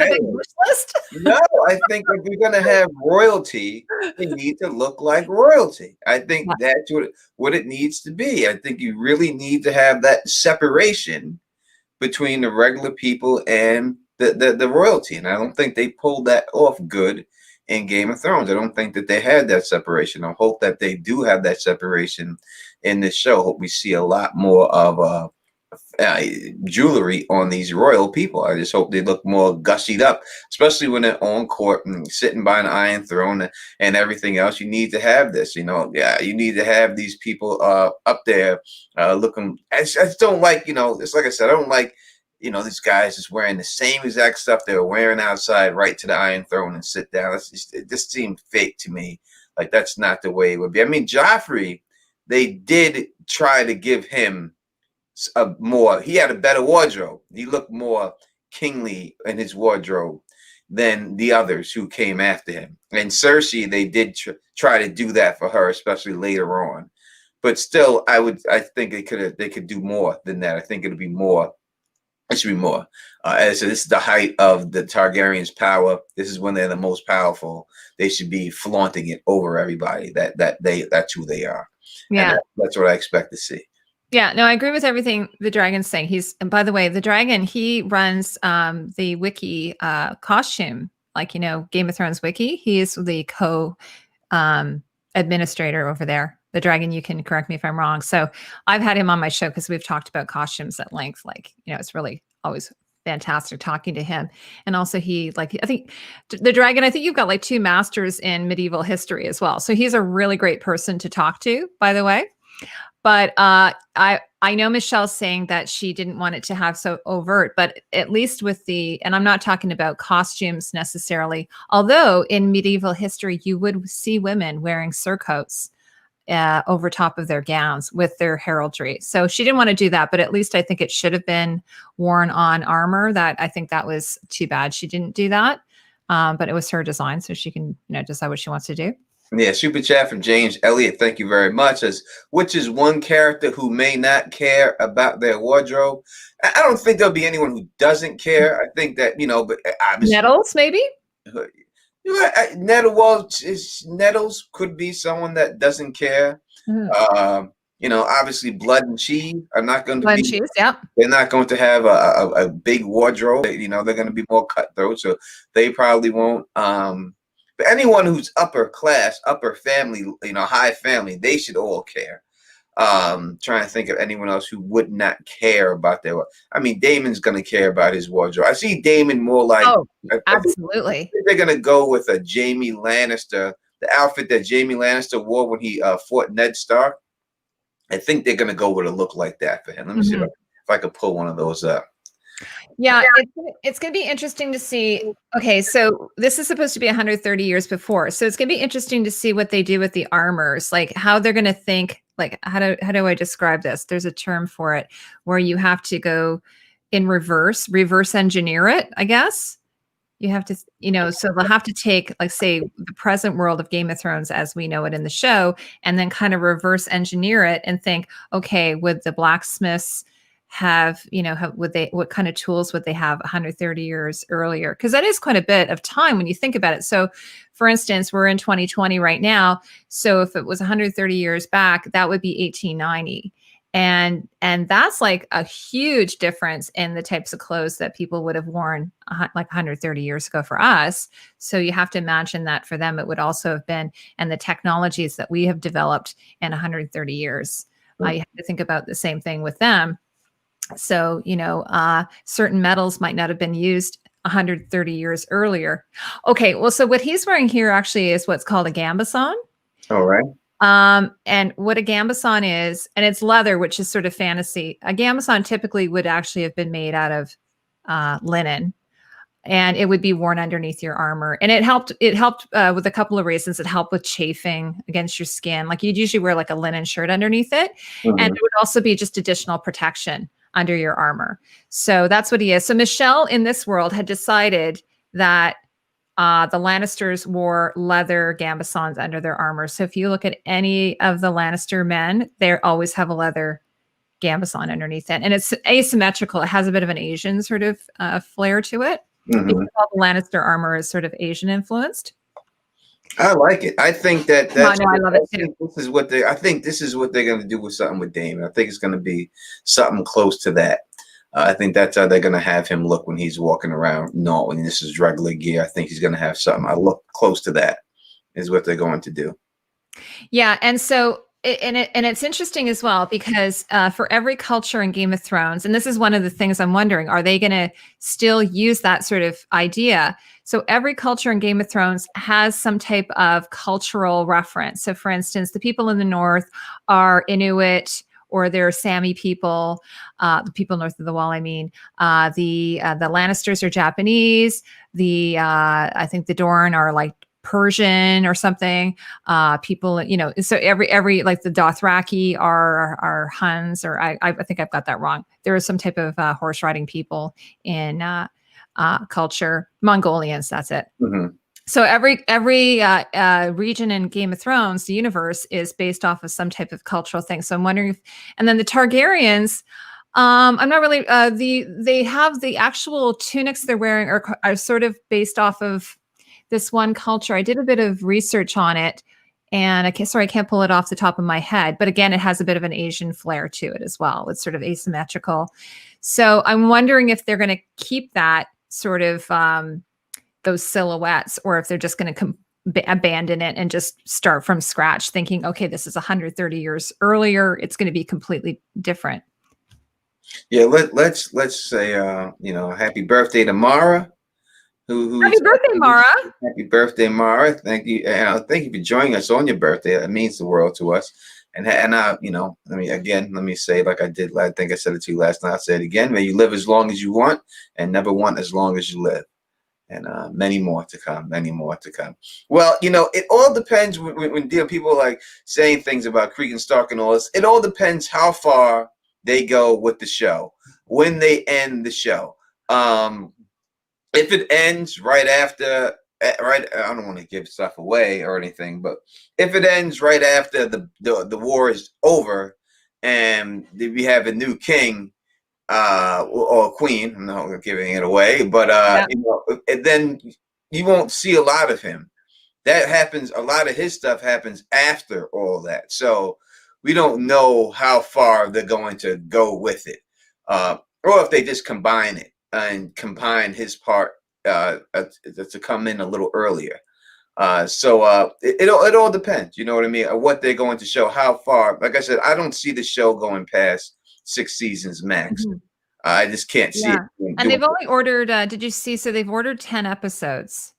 a big wish list? No, I think if we're going to have royalty, they need to look like royalty. I think that's what it needs to be. I think you really need to have that separation between the regular people and the royalty. And I don't think they pulled that off good in Game of Thrones. I don't think that they had that separation. I hope that they do have that separation in this show. Hope we see a lot more of jewelry on these royal people. I just hope they look more gussied up, especially when they're on court and sitting by an iron throne and everything else. You need to have this, you need to have these people up there looking. I just don't like, it's like I said, I don't like, these guys just wearing the same exact stuff they were wearing outside right to the Iron Throne and sit down. It just seemed fake to me. Like, that's not the way it would be. I mean, Joffrey, they did try to give him he had a better wardrobe. He looked more kingly in his wardrobe than the others who came after him. And Cersei, they did try to do that for her, especially later on. But still, I think they could do more than that. I think it should be more. As this is the height of the Targaryens' power. This is when they're the most powerful. They should be flaunting it over everybody. That's who they are. Yeah, and that's what I expect to see. Yeah, no, I agree with everything the dragon's saying. And by the way, the dragon, he runs the wiki costume, like, Game of Thrones wiki. He is the administrator over there. The dragon, you can correct me if I'm wrong. So I've had him on my show because we've talked about costumes at length. Like, it's really always fantastic talking to him. And also I think the dragon, I think you've got like 2 masters in medieval history as well. So he's a really great person to talk to, by the way. But I know Michelle's saying that she didn't want it to have so overt, but at least with and I'm not talking about costumes necessarily, although in medieval history, you would see women wearing surcoats over top of their gowns with their heraldry. So she didn't want to do that, but at least I think it should have been worn on armor. I think that was too bad she didn't do that. But it was her design, so she can decide what she wants to do. Yeah, super chat from James Elliott. Thank you very much. Which is one character who may not care about their wardrobe? I don't think there'll be anyone who doesn't care. I think that, but obviously Nettles, maybe. Nettles could be someone that doesn't care. Obviously Blood and Cheese are not going to Blood and Cheese, yeah. They're not going to have a big wardrobe. They're going to be more cutthroat, so they probably won't. But anyone who's upper class, upper family, high family, they should all care. Trying to think of anyone else who would not care about their. I mean, Damon's going to care about his wardrobe. I see Damon more like. Oh, absolutely. I think they're going to go with a Jaime Lannister, the outfit that Jaime Lannister wore when he fought Ned Stark. I think they're going to go with a look like that for him. Let me see if I could pull one of those up. Yeah, it's going to be interesting to see. Okay, so this is supposed to be 130 years before. So it's going to be interesting to see what they do with the armors, like how they're going to think, like how do I describe this? There's a term for it where you have to go in reverse engineer it, I guess. You have to, so they'll have to take, like, say, the present world of Game of Thrones as we know it in the show, and then kind of reverse engineer it and think, okay, would the blacksmiths have, what kind of tools would they have 130 years earlier? Because that is quite a bit of time when you think about it. So for instance, we're in 2020 right now. So if it was 130 years back, that would be 1890. And that's like a huge difference in the types of clothes that people would have worn like 130 years ago for us. So you have to imagine that for them it would also have been, and the technologies that we have developed in 130 years, you have to think about the same thing with them. So, certain metals might not have been used 130 years earlier. Okay, well, so what he's wearing here actually is what's called a gambeson. All right. And what a gambeson is, and it's leather, which is sort of fantasy. A gambeson typically would actually have been made out of linen, and it would be worn underneath your armor. And it helped with a couple of reasons. It helped with chafing against your skin. Like you'd usually wear like a linen shirt underneath it. And it would also be just additional protection under your armor. So that's what he is. So Michelle in this world had decided that the Lannisters wore leather gambesons under their armor. So if you look at any of the Lannister men, they always have a leather gambeson underneath it. And it's asymmetrical. It has a bit of an Asian sort of flair to it. Because all the Lannister armor is sort of Asian influenced. I like it. I think that's. No, I love it too. I think this is what they're going to do with something with Daemon. I think it's going to be something close to that. I think that's how they're going to have him look when he's walking around. No, when this is regular gear, I think he's going to have something. I look close to that. Is what they're going to do. Yeah, and so. And it's interesting as well because for every culture in Game of Thrones, and this is one of the things I'm wondering, are they going to still use that sort of idea? So every culture in Game of Thrones has some type of cultural reference. So for instance, the people in the north are Inuit, or they're Sami people, the people north of the wall. I mean, the Lannisters are Japanese. I think the Dorne are like Persian or something. People, so every like the Dothraki are Huns, or I think I've got that wrong. There is some type of horse riding people in culture. Mongolians, that's it. Mm-hmm. So every region in Game of Thrones, the universe is based off of some type of cultural thing. So I'm wondering if, and then the Targaryens, I'm not really, they have the actual tunics they're wearing are sort of based off of this one culture. I did a bit of research on it, and I can't pull it off the top of my head. But again, it has a bit of an Asian flair to it as well. It's sort of asymmetrical. So I'm wondering if they're going to keep that sort of those silhouettes, or if they're just going to abandon it and just start from scratch, thinking, okay, this is 130 years earlier. It's going to be completely different. Yeah, let's say happy birthday to Mara. Happy birthday, Mara. Happy birthday, Mara. Thank you. And thank you for joining us on your birthday. That means the world to us. And let me say, like I did, I think I said it to you last night. I'll say it again. May you live as long as you want and never want as long as you live. And many more to come, many more to come. Well, it all depends when people like saying things about Creek and Stark and all this. It all depends how far they go with the show, when they end the show. If it ends right after, I don't want to give stuff away or anything, but if it ends right after the war is over and we have a new king or queen, I'm not giving it away, but then you won't see a lot of him. That happens. A lot of his stuff happens after all that, so we don't know how far they're going to go with it, or if they just combine it and combine his part to come in a little earlier. So it all depends. You know what I mean? What they're going to show, how far. Like I said, I don't see the show going past 6 seasons max. Mm-hmm. I just can't see it. And they've only ordered, did you see? So they've ordered 10 episodes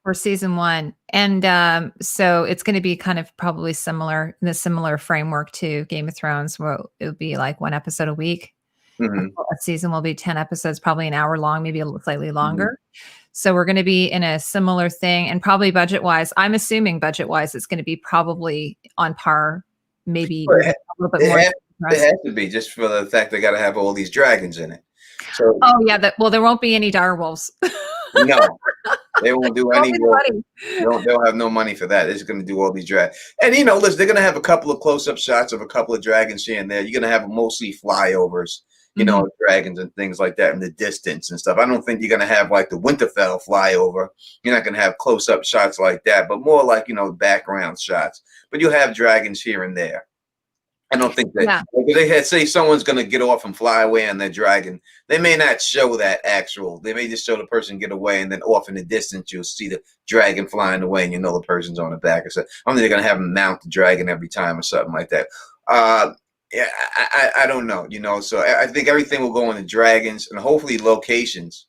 for season 1. And so it's going to be kind of probably similar, in a similar framework to Game of Thrones, where it'll be like 1 episode a week. A season will be 10 episodes, probably an hour long, maybe a little slightly longer. So we're going to be in a similar thing, and probably budget-wise, I'm assuming budget-wise, it's going to be probably on par, maybe a little bit more. It has to be, just for the fact they got to have all these dragons in it. So, there won't be any direwolves. No, they won't do any. They'll have no money for that. They're just going to do all these dragons. And listen, they're going to have a couple of close-up shots of a couple of dragons here and there. You're going to have mostly flyovers, dragons and things like that in the distance and stuff. I don't think you're going to have like the Winterfell flyover. You're not going to have close-up shots like that, but more like background shots. But you'll have dragons here and there. I don't think that Yeah. like, they had say someone's going to get off and fly away on their dragon. They may not show that actual. They may just show the person get away, and then off in the distance you'll see the dragon flying away, and you know the person's on the back. Or something. I don't think they're going to have them mount the dragon every time or something like that. Yeah, I don't know. You know, so I think everything will go on the dragons and hopefully locations.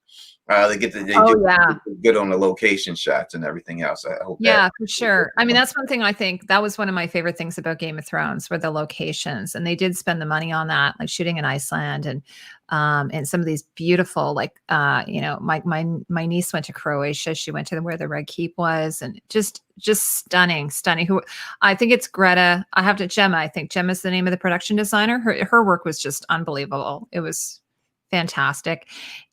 They do Yeah. good on the location shots and everything else. I hope. Yeah, for sure. I mean, that's one thing I think that was one of my favorite things about Game of Thrones were the locations, and they did spend the money on that, like shooting in Iceland and some of these beautiful, like you know, my niece went to Croatia. She went to where the Red Keep was, and just stunning. Who I think it's Greta. I have to Gemma. I think Gemma's the name of the production designer. Her work was just unbelievable. It was fantastic.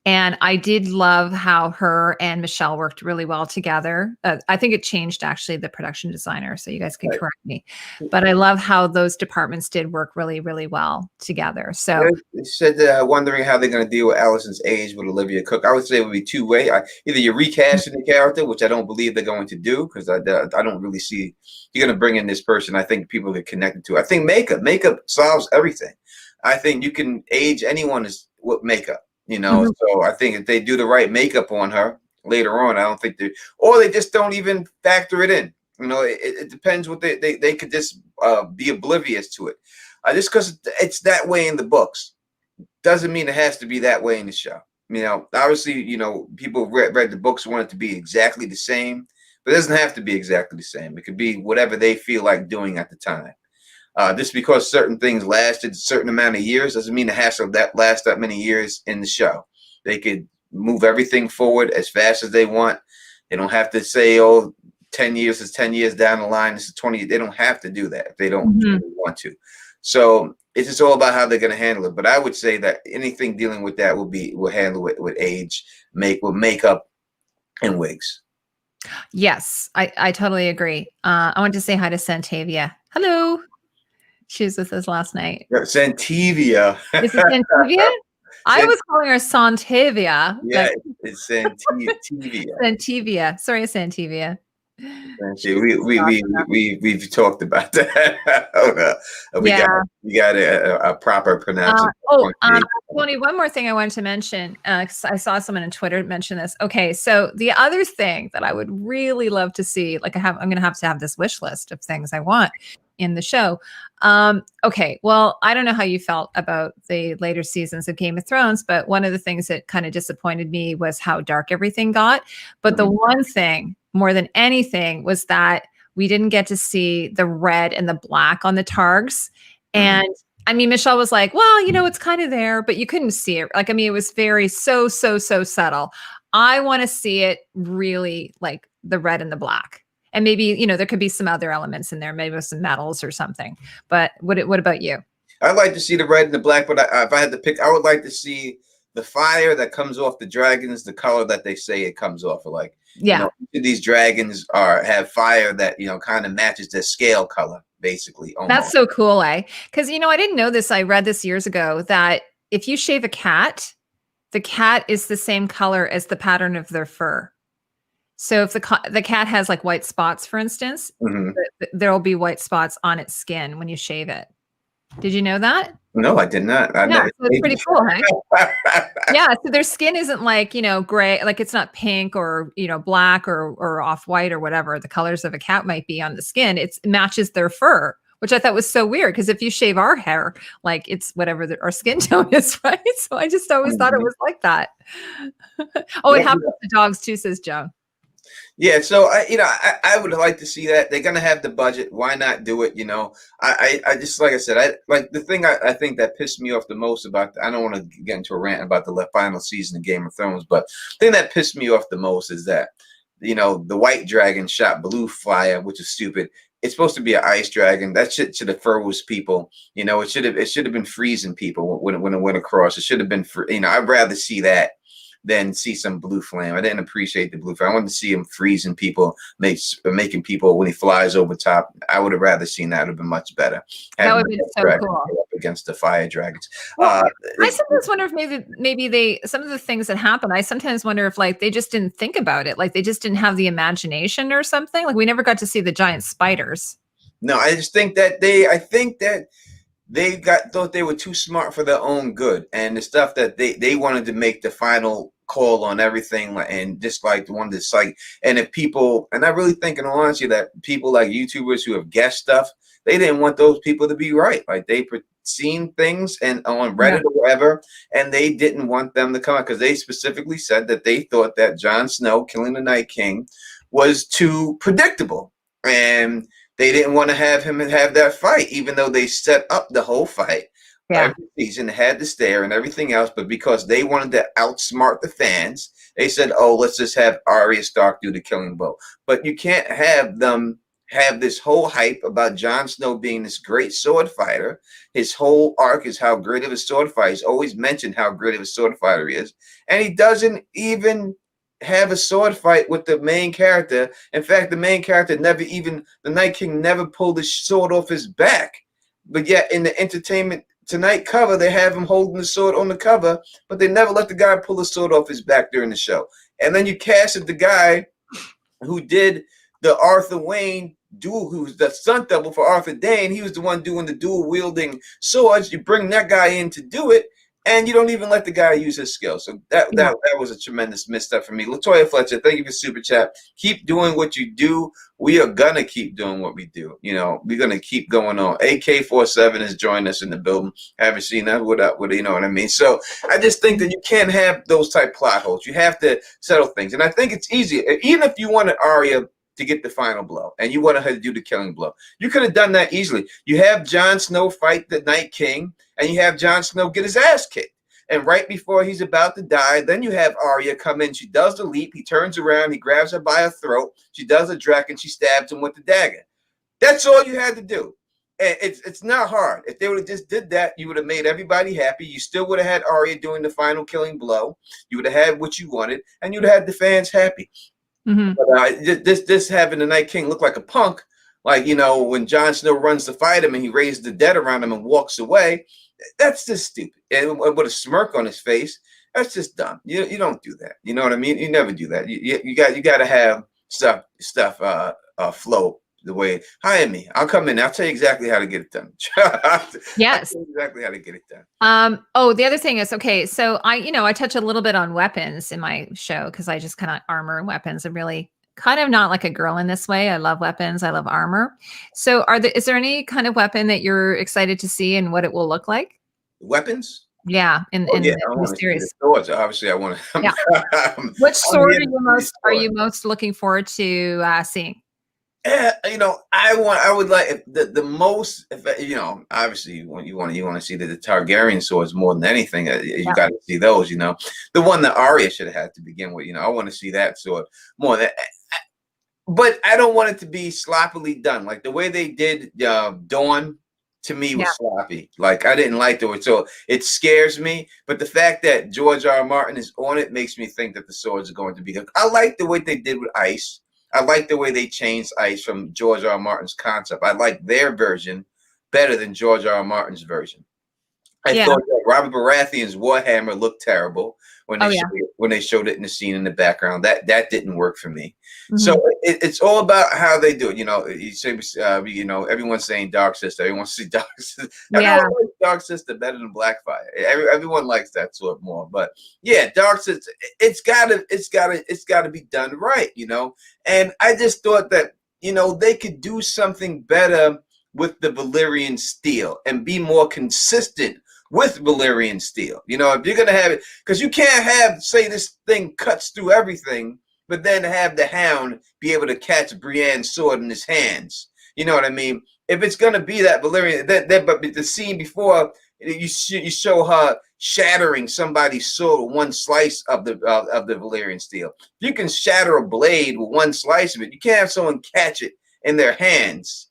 And I did love how her and Michelle worked really well together. I think it changed actually the production designer, so you guys can correct me. But I love how those departments did work really, really well together. So they said wondering how they're going to deal with Allison's age with Olivia Cook. I would say it would be two-way. Either you're recasting the character, which I don't believe they're going to do because I don't really see you're going to bring in this person. I think people get connected to. I think makeup solves everything. I think you can age anyone with makeup. You know, so I think if they do the right makeup on her later on, I don't think or they just don't even factor it in. You know, it depends what they could just be oblivious to it. Just because it's that way in the books doesn't mean it has to be that way in the show. You know, obviously, you know, people read the books want it to be exactly the same, but it doesn't have to be exactly the same. It could be whatever they feel like doing at the time. Just because certain things lasted a certain amount of years doesn't mean it has to last that many years in the show. They could move everything forward as fast as they want. They don't have to say, oh, 10 years is 10 years down the line. This is 20. They don't have to do that if they don't really want to. So it's just all about how they're going to handle it. But I would say that anything dealing with that will handle it with age, with makeup and wigs. yes, I totally agree. I want to say hi to Santavia. Hello. She was with us last night. Santivia. Is it Santavia? I was calling her Santavia. Yeah, it's Santivia. Santavia. Sorry, Santavia. We've talked about that. We got a proper pronunciation. Tony, one more thing I wanted to mention, because I saw someone on Twitter mention this. Okay, so the other thing that I would really love to see, like I'm going to have this wish list of things I want in the show. Okay, well, I don't know how you felt about the later seasons of Game of Thrones, but one of the things that kind of disappointed me was how dark everything got. But the one thing more than anything was that we didn't get to see the red and the black on the targs. And I mean, Michelle was like, well, you know, it's kind of there, but you couldn't see it. Like, I mean, it was very so subtle. I want to see it really like the red and the black. And maybe, you know, there could be some other elements in there, maybe with some metals or something. But what about you? I'd like to see the red and the black, but if I had to pick, I would like to see the fire that comes off the dragons, the color that they say it comes off of. Like, you know, these dragons have fire that, you know, kind of matches their scale color, basically. Almost. That's so cool, eh? Because, you know, I didn't know this. I read this years ago that if you shave a cat, the cat is the same color as the pattern of their fur. So if the cat has like white spots, for instance, there'll be white spots on its skin when you shave it. Did you know that? No, I did not. So it's pretty cool, huh? Yeah. So their skin isn't like, you know, gray, like it's not pink or, you know, black or off white or whatever the colors of a cat might be on the skin. It matches their fur, which I thought was so weird because if you shave our hair, like it's whatever our skin tone is, right? So I just always thought it was like that. It happens to dogs too, says Joe. Yeah, so I would like to see that. They're gonna have the budget. Why not do it? You know, I just like I said, I like the thing I think that pissed me off the most about. I don't want to get into a rant about the final season of Game of Thrones, but the thing that pissed me off the most is that, you know, the white dragon shot blue fire, which is stupid. It's supposed to be an ice dragon. That shit should have froze people. You know, it should have been freezing people when it went across. It should have been, you know, I'd rather see that than see some blue flame. I didn't appreciate the blue flame. I wanted to see him freezing people, making people when he flies over top. I would have rather seen that. It would have been much better. That would be so cool. Up against the fire dragons. Well, I sometimes wonder if maybe some of the things that happen, I sometimes wonder if like they just didn't think about it. Like they just didn't have the imagination or something. Like we never got to see the giant spiders. No, I just think that I think that thought they were too smart for their own good, and the stuff that they wanted to make the final call on everything, and just like the one that's like, and if people, and I really think in all honesty that people like YouTubers who have guessed stuff, they didn't want those people to be right. Like they seen things and on Reddit or wherever, and they didn't want them to come out because they specifically said that they thought that Jon Snow killing the Night King was too predictable, and they didn't want to have him have that fight, even though they set up the whole fight. Every season had to stare and everything else, but because they wanted to outsmart the fans, they said, "Oh, let's just have Arya Stark do the killing blow." But you can't have them have this whole hype about Jon Snow being this great sword fighter. His whole arc is how great of a sword fighter. He's always mentioned how great of a sword fighter he is, and he doesn't even have a sword fight with the main character. In fact, the main character the Night King never pulled his sword off his back. But yet in the Entertainment Tonight cover, they have him holding the sword on the cover, but they never let the guy pull the sword off his back during the show. And then you casted the guy who did the Arthur Wayne duel, who's the stunt double for Arthur Dane. He was the one doing the dual wielding swords. You bring that guy in to do it, and you don't even let the guy use his skills. So that was a tremendous misstep for me. Latoya Fletcher, thank you for super chat. Keep doing what you do. We are gonna keep doing what we do. You know, we're gonna keep going on. AK-47 has joined us in the building. Haven't seen that. What up? You know what I mean? So I just think that you can't have those type plot holes. You have to settle things, and I think it's easier. Even if you wanted Arya to get the final blow, and you wanted her to do the killing blow, you could have done that easily. You have Jon Snow fight the Night King, and you have Jon Snow get his ass kicked. And right before he's about to die, then you have Arya come in. She does the leap. He turns around. He grabs her by her throat. She does a drac, and she stabs him with the dagger. That's all you had to do. And it's not hard. If they would have just did that, you would have made everybody happy. You still would have had Arya doing the final killing blow. You would have had what you wanted, and you'd have had the fans happy. But this having the Night King look like a punk, like, you know, when Jon Snow runs to fight him and he raises the dead around him and walks away, that's just stupid. And with a smirk on his face, that's just dumb. You don't do that. You know what I mean? You never do that. You got to have stuff flow the way. Hire me. I'll come in. I'll tell you exactly how to get it done. Yes, exactly how to get it done. Oh, the other thing is, okay, so I touch a little bit on weapons in my show because I just kind of armor and weapons. I'm really kind of not like a girl in this way. I love weapons. I love armor. So is there any kind of weapon that you're excited to see and what it will look like? Weapons? Yeah, in the series. Swords. Obviously, I want to. Yeah. Which sword are you most looking forward to seeing? You know, I would like the most. You know, obviously, when you want to see the Targaryen swords more than anything, you got to see those. You know, the one that Arya should have had to begin with. You know, I want to see that sword more than. But I don't want it to be sloppily done, like the way they did Dawn. To me, was sloppy. Like, I didn't like it, so it scares me. But the fact that George R. R. Martin is on it makes me think that the swords are going to be good. I like the way they did with Ice. I like the way they changed Ice from George R. R. Martin's concept. I like their version better than George R. R. Martin's version. I thought that Robert Baratheon's Warhammer looked terrible when they showed it in the scene in the background. That didn't work for me. Mm-hmm. So it's all about how they do it. You know, you say, you know, everyone's saying Dark Sister. Everyone sees Dark Sister. Everyone likes Dark Sister better than Blackfire. Everyone likes that sort more. But yeah, Dark Sister. It's gotta be done right. You know, and I just thought that, you know, they could do something better with the Valyrian steel and be more consistent with Valyrian steel. You know, if you're going to have it, because you can't have, say, this thing cuts through everything, but then have the Hound be able to catch Brienne's sword in his hands. You know what I mean? If it's going to be that Valyrian, but the scene before, you show her shattering somebody's sword with one slice of the Valyrian steel. If you can shatter a blade with one slice of it, you can't have someone catch it in their hands.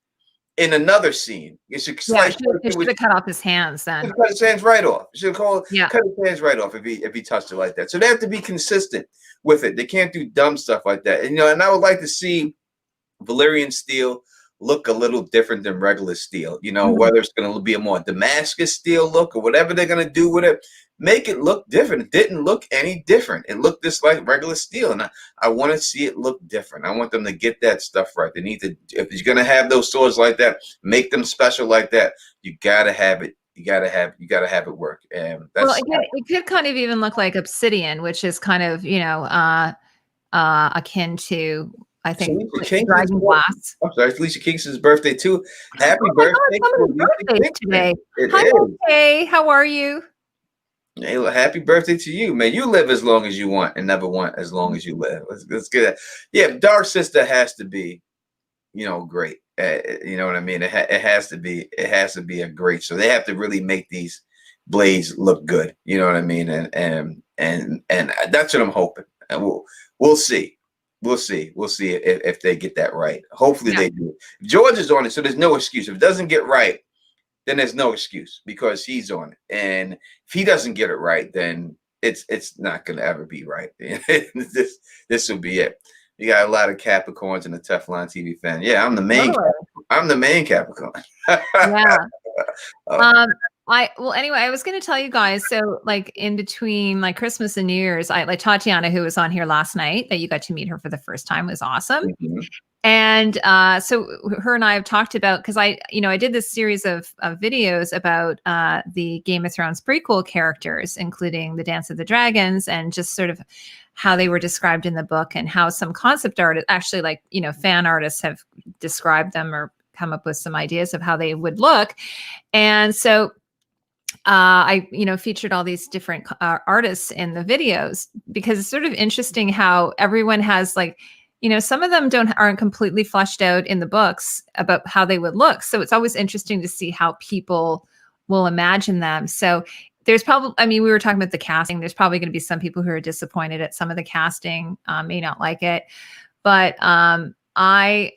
In another scene, you should should have cut off his hands then. Cut his hands right off. Should cut his hands right off if he touched it like that. So they have to be consistent with it. They can't do dumb stuff like that. And, you know, and I would like to see Valyrian steel look a little different than regular steel. You know, whether it's going to be a more Damascus steel look or whatever they're going to do with it. make it look different. It didn't look any different. It looked just like regular steel, and I want to see it look different. I want them to get that stuff right. They need to, if you're gonna have those swords like that, make them special like that. You gotta have it. You gotta have it work. And Well, that's it could kind of even look like obsidian, which is kind of, akin to, I so think, Lisa like Kingston's dragon glass. I'm sorry, it's Lisa Kingston's birthday too. Happy Oh my God, birthday to somebody's Lisa birthday Kingston. today. It Hi, is. okay. How are you? Hey, well, happy birthday to you, man. You live as long as you want and never want as long as you live. Let's get that. Yeah, Dark Sister has to be, great. You know what I mean? It has to be. It has to be a great. So they have to really make these blades look good. You know what I mean? And that's what I'm hoping. And we'll see. We'll see. We'll see if they get that right. Hopefully Yeah. they do. George is on it, so there's no excuse. If it doesn't get right, then there's no excuse because he's on it. And if he doesn't get it right, then it's not gonna ever be right. this will be it. You got a lot of Capricorns in the Teflon TV fan. Yeah, I'm the main. Totally. I'm the main Capricorn. Yeah. Oh, Anyway, I was going to tell you guys. So, like in between like Christmas and New Year's, I like Tatiana, who was on here last night, that you got to meet her for the first time, was awesome. mhm. And so her and I have talked about, because I did this series of videos about the Game of Thrones prequel characters, including the Dance of the Dragons, and just sort of how they were described in the book, and how some concept art, actually, like, fan artists have described them or come up with some ideas of how they would look. And so I, featured all these different artists in the videos, because it's sort of interesting how everyone has, like, some of them aren't completely fleshed out in the books about how they would look. So it's always interesting to see how people will imagine them. So there's probably, we were talking about the casting. There's probably going to be some people who are disappointed at some of the casting, may not like it, but I'm going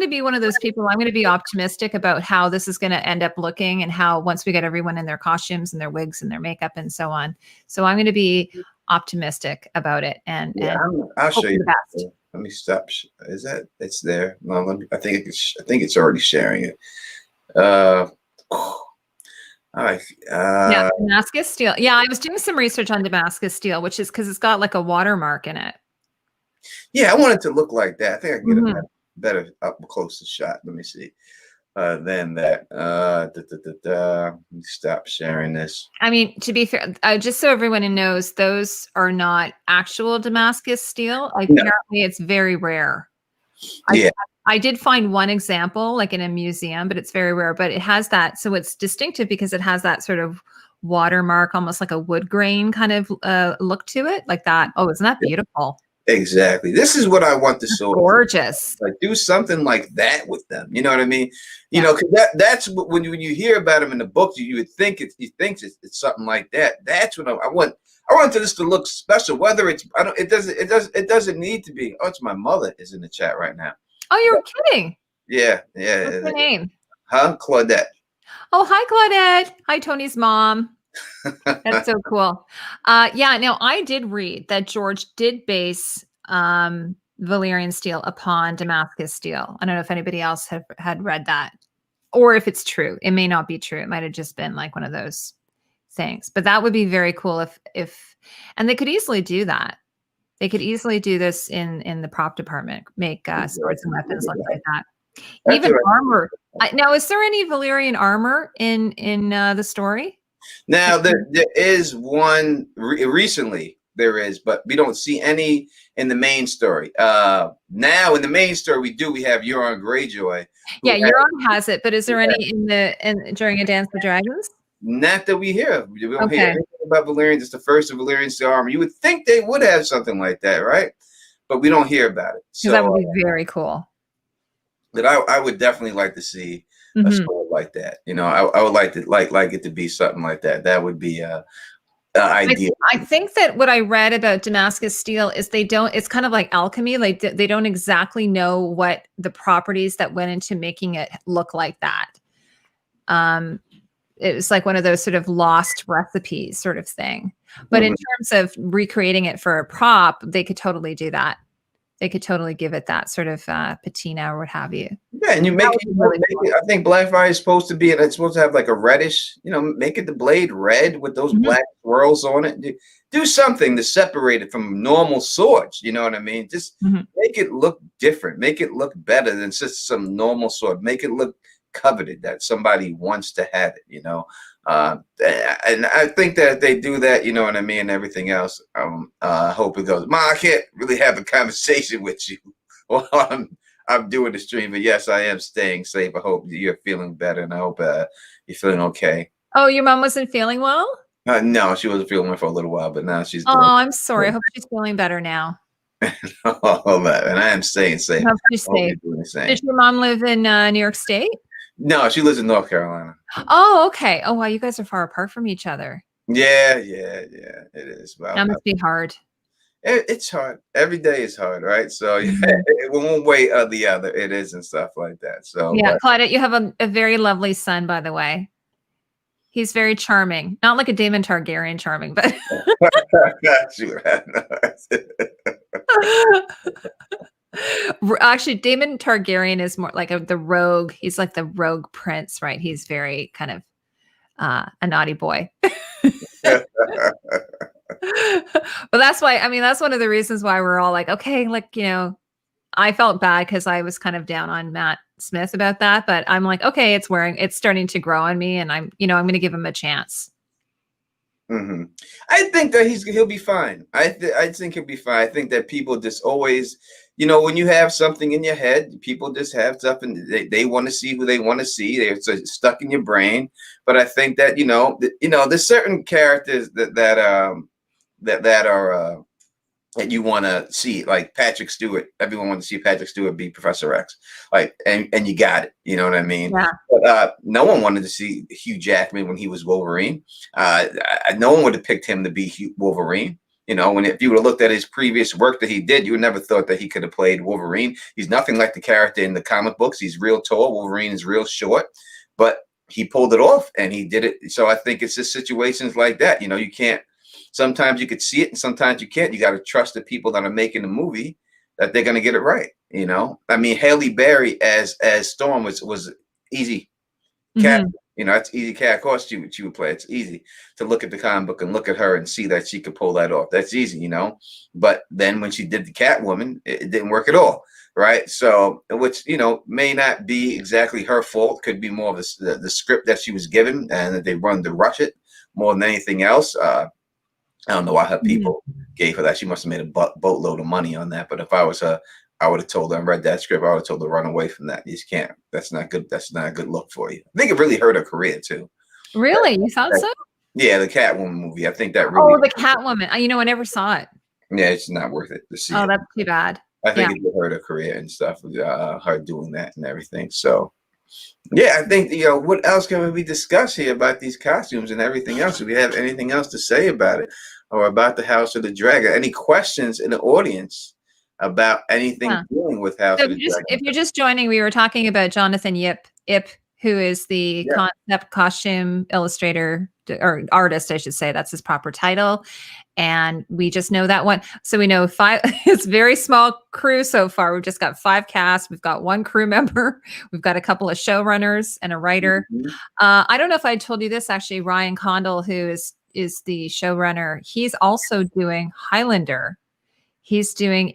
to be one of those people. I'm going to be optimistic about how this is going to end up looking, and how once we get everyone in their costumes and their wigs and their makeup and so on. So I'm going to be optimistic about it, and I'll hope show for you. the best. Let me stop. Is that it's there? No, I think it's already sharing it. All right. Yeah, Damascus steel. Yeah, I was doing some research on Damascus steel, which is because it's got like a watermark in it. Yeah, I want it to look like that. I think I can get Mhm. a better up close shot. Let me see. Than that. Let me stop sharing this. To be fair, just so everyone knows, those are not actual Damascus steel. No. Apparently, it's very rare. Yeah. I did find one example, like in a museum, but it's very rare. But it has that, so it's distinctive because it has that sort of watermark, almost like a wood grain kind of look to it, like that. Oh, isn't that beautiful? Exactly. This is what I want the sword. Gorgeous. Like, do something like that with them. You know what I mean? Yeah. Because that's what, when you hear about them in the books, you would think it's something like that. That's what I want. I want this to look special. Whether it's it doesn't need to be. Oh, it's my mother is in the chat right now. Oh, you're kidding. Yeah. What's her name? Huh? Claudette. Oh, hi, Claudette. Hi, Tony's mom. That's so cool. No, I did read that George did base Valyrian steel upon Damascus steel. I don't know if anybody else had read that, or if it's true. It may not be true. It might have just been like one of those things. But that would be very cool if and they could easily do that. They could easily do this in the prop department, make swords and weapons look like that. Even armor. Now, is there any Valyrian armor in the story? Now there is one recently. There is, but we don't see any in the main story. Now in the main story we have Euron Greyjoy. Yeah, Euron has it, but is there any during A Dance with Dragons? Not that we hear. We don't hear anything about Valyrian. It's the first of Valyrian steel armor. You would think they would have something like that, right? But we don't hear about it. So that would be very cool. But I would definitely like to see a sword like that. I would like it to be something like that. That would be ideal. I think that what I read about Damascus steel is it's kind of like alchemy. Like they don't exactly know what the properties that went into making it look like that. It was like one of those sort of lost recipes sort of thing. But in terms of recreating it for a prop, they could totally do that. they could totally give it that sort of patina or what have you. Yeah, and you make it, Really make it. I think Blackfire is supposed to be. It's supposed to have like a reddish. Make it the blade red with those black swirls on it. Do something to separate it from normal swords. You know what I mean? Just make it look different. Make it look better than just some normal sword. Make it look coveted, that somebody wants to have it. And I think that if they do that, you know what I mean, and everything else. I hope it goes. Ma, I can't really have a conversation with you while I'm doing the stream, but yes, I am staying safe. I hope you're feeling better, and I hope you're feeling okay. Oh, your mom wasn't feeling well? No, she wasn't feeling well for a little while, but now she's doing. Oh, I'm sorry. I hope she's feeling better now. All that, and I am staying safe. I hope she's safe. Doing the same. Does your mom live in New York State? No, she lives in North Carolina. Oh, okay. Oh, wow, you guys are far apart from each other. Yeah, it is. Well, that must be hard. It's hard. Every day is hard, right? So one way or the other, it is, and stuff like that. So yeah, Claudette, you have a very lovely son, by the way. He's very charming. Not like a Daemon Targaryen charming, but actually, Daemon Targaryen is more like the rogue. He's like the rogue prince, right? He's very kind of a naughty boy. But that's why, I mean, that's one of the reasons why we're all like, okay, like, I felt bad because I was kind of down on Matt Smith about that, but I'm like, okay, it's starting to grow on me, and I'm going to give him a chance. I think that he'll be fine. I think he'll be fine. I think that people just always, when you have something in your head, people just have stuff, and they want to see who they want to see. They're stuck in your brain. But I think that there's certain characters that are that you want to see, like Patrick Stewart. Everyone wants to see Patrick Stewart be Professor X, and you got it. You know what I mean? Yeah. But no one wanted to see Hugh Jackman when he was Wolverine. No one would have picked him to be Wolverine. If you would have looked at his previous work that he did, you would never thought that he could have played Wolverine. He's nothing like the character in the comic books. He's real tall. Wolverine is real short, but he pulled it off, and he did it. So I think it's just situations like that. You can't. Sometimes you could see it, and sometimes you can't. You got to trust the people that are making the movie that they're going to get it right. I mean, Halle Berry as Storm was easy. Cat, it's easy cat. Of course, she would play. It's easy to look at the comic book and look at her and see that she could pull that off. That's easy, But then when she did the Catwoman, it didn't work at all, right? So, which may not be exactly her fault. Could be more of the script that she was given, and that they run to rush it more than anything else. I don't know why her people gave her that. She must have made a boatload of money on that. But if I was her, I would have told her and read that script. I would have told her to run away from that. You just can't. That's not good. That's not a good look for you. I think it really hurt her career too. Really? You thought so? Yeah, the Catwoman movie. I think that really. Oh, the Catwoman. I never saw it. Yeah, it's not worth it to see. Oh, that's too bad. I think it hurt her career and stuff. Her doing that and everything. So. Yeah, I think what else can we discuss here about these costumes and everything else? Do we have anything else to say about it, or about the House of the Dragon? Any questions in the audience about anything dealing with House of the Dragon? If you're just joining, we were talking about Jonathan Yip, who is the concept costume illustrator or artist, I should say. That's his proper title. And we just know that one. So we know 5, it's a very small crew so far. We've just got 5 casts. We've got 1 crew member. We've got a couple of showrunners and a writer. I don't know if I told you this, actually. Ryan Condal, who is the showrunner, he's also doing Highlander. He's doing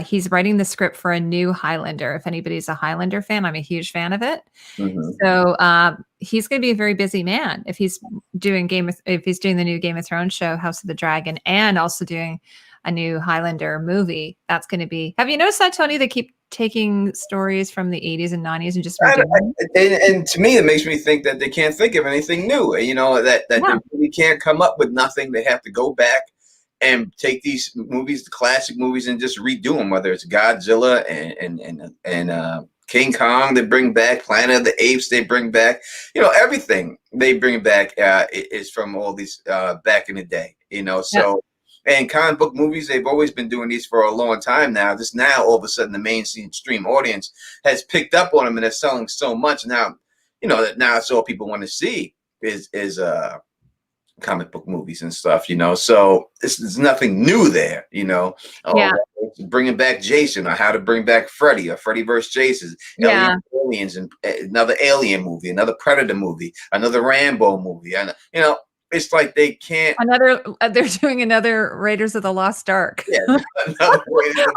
he's writing the script for a new Highlander. If anybody's a Highlander fan, I'm a huge fan of it. So he's going to be a very busy man if he's doing the new Game of Thrones show, House of the Dragon, and also doing a new Highlander movie. That's going to be. Have you noticed that, Tony? They keep taking stories from the 80s and 90s and just and to me, it makes me think that they can't think of anything new. That they really can't come up with nothing. They have to go back and take these movies, the classic movies, and just redo them. Whether it's Godzilla and King Kong, they bring back Planet of the Apes, they bring back, everything they bring back is from all these back in the day. So. And comic book movies, they've always been doing these for a long time now. Just now, all of a sudden, the mainstream audience has picked up on them, and they're selling so much now. That now it's all people want to see is comic book movies and stuff, so there's nothing new there, Yeah. bringing back Jason, or how to bring back Freddy, or Freddy versus Jason, Yeah. aliens, and another Alien movie, another Predator movie, another Rambo movie, and it's like they can't. Another, they're doing another Raiders of the Lost Ark. Yeah, another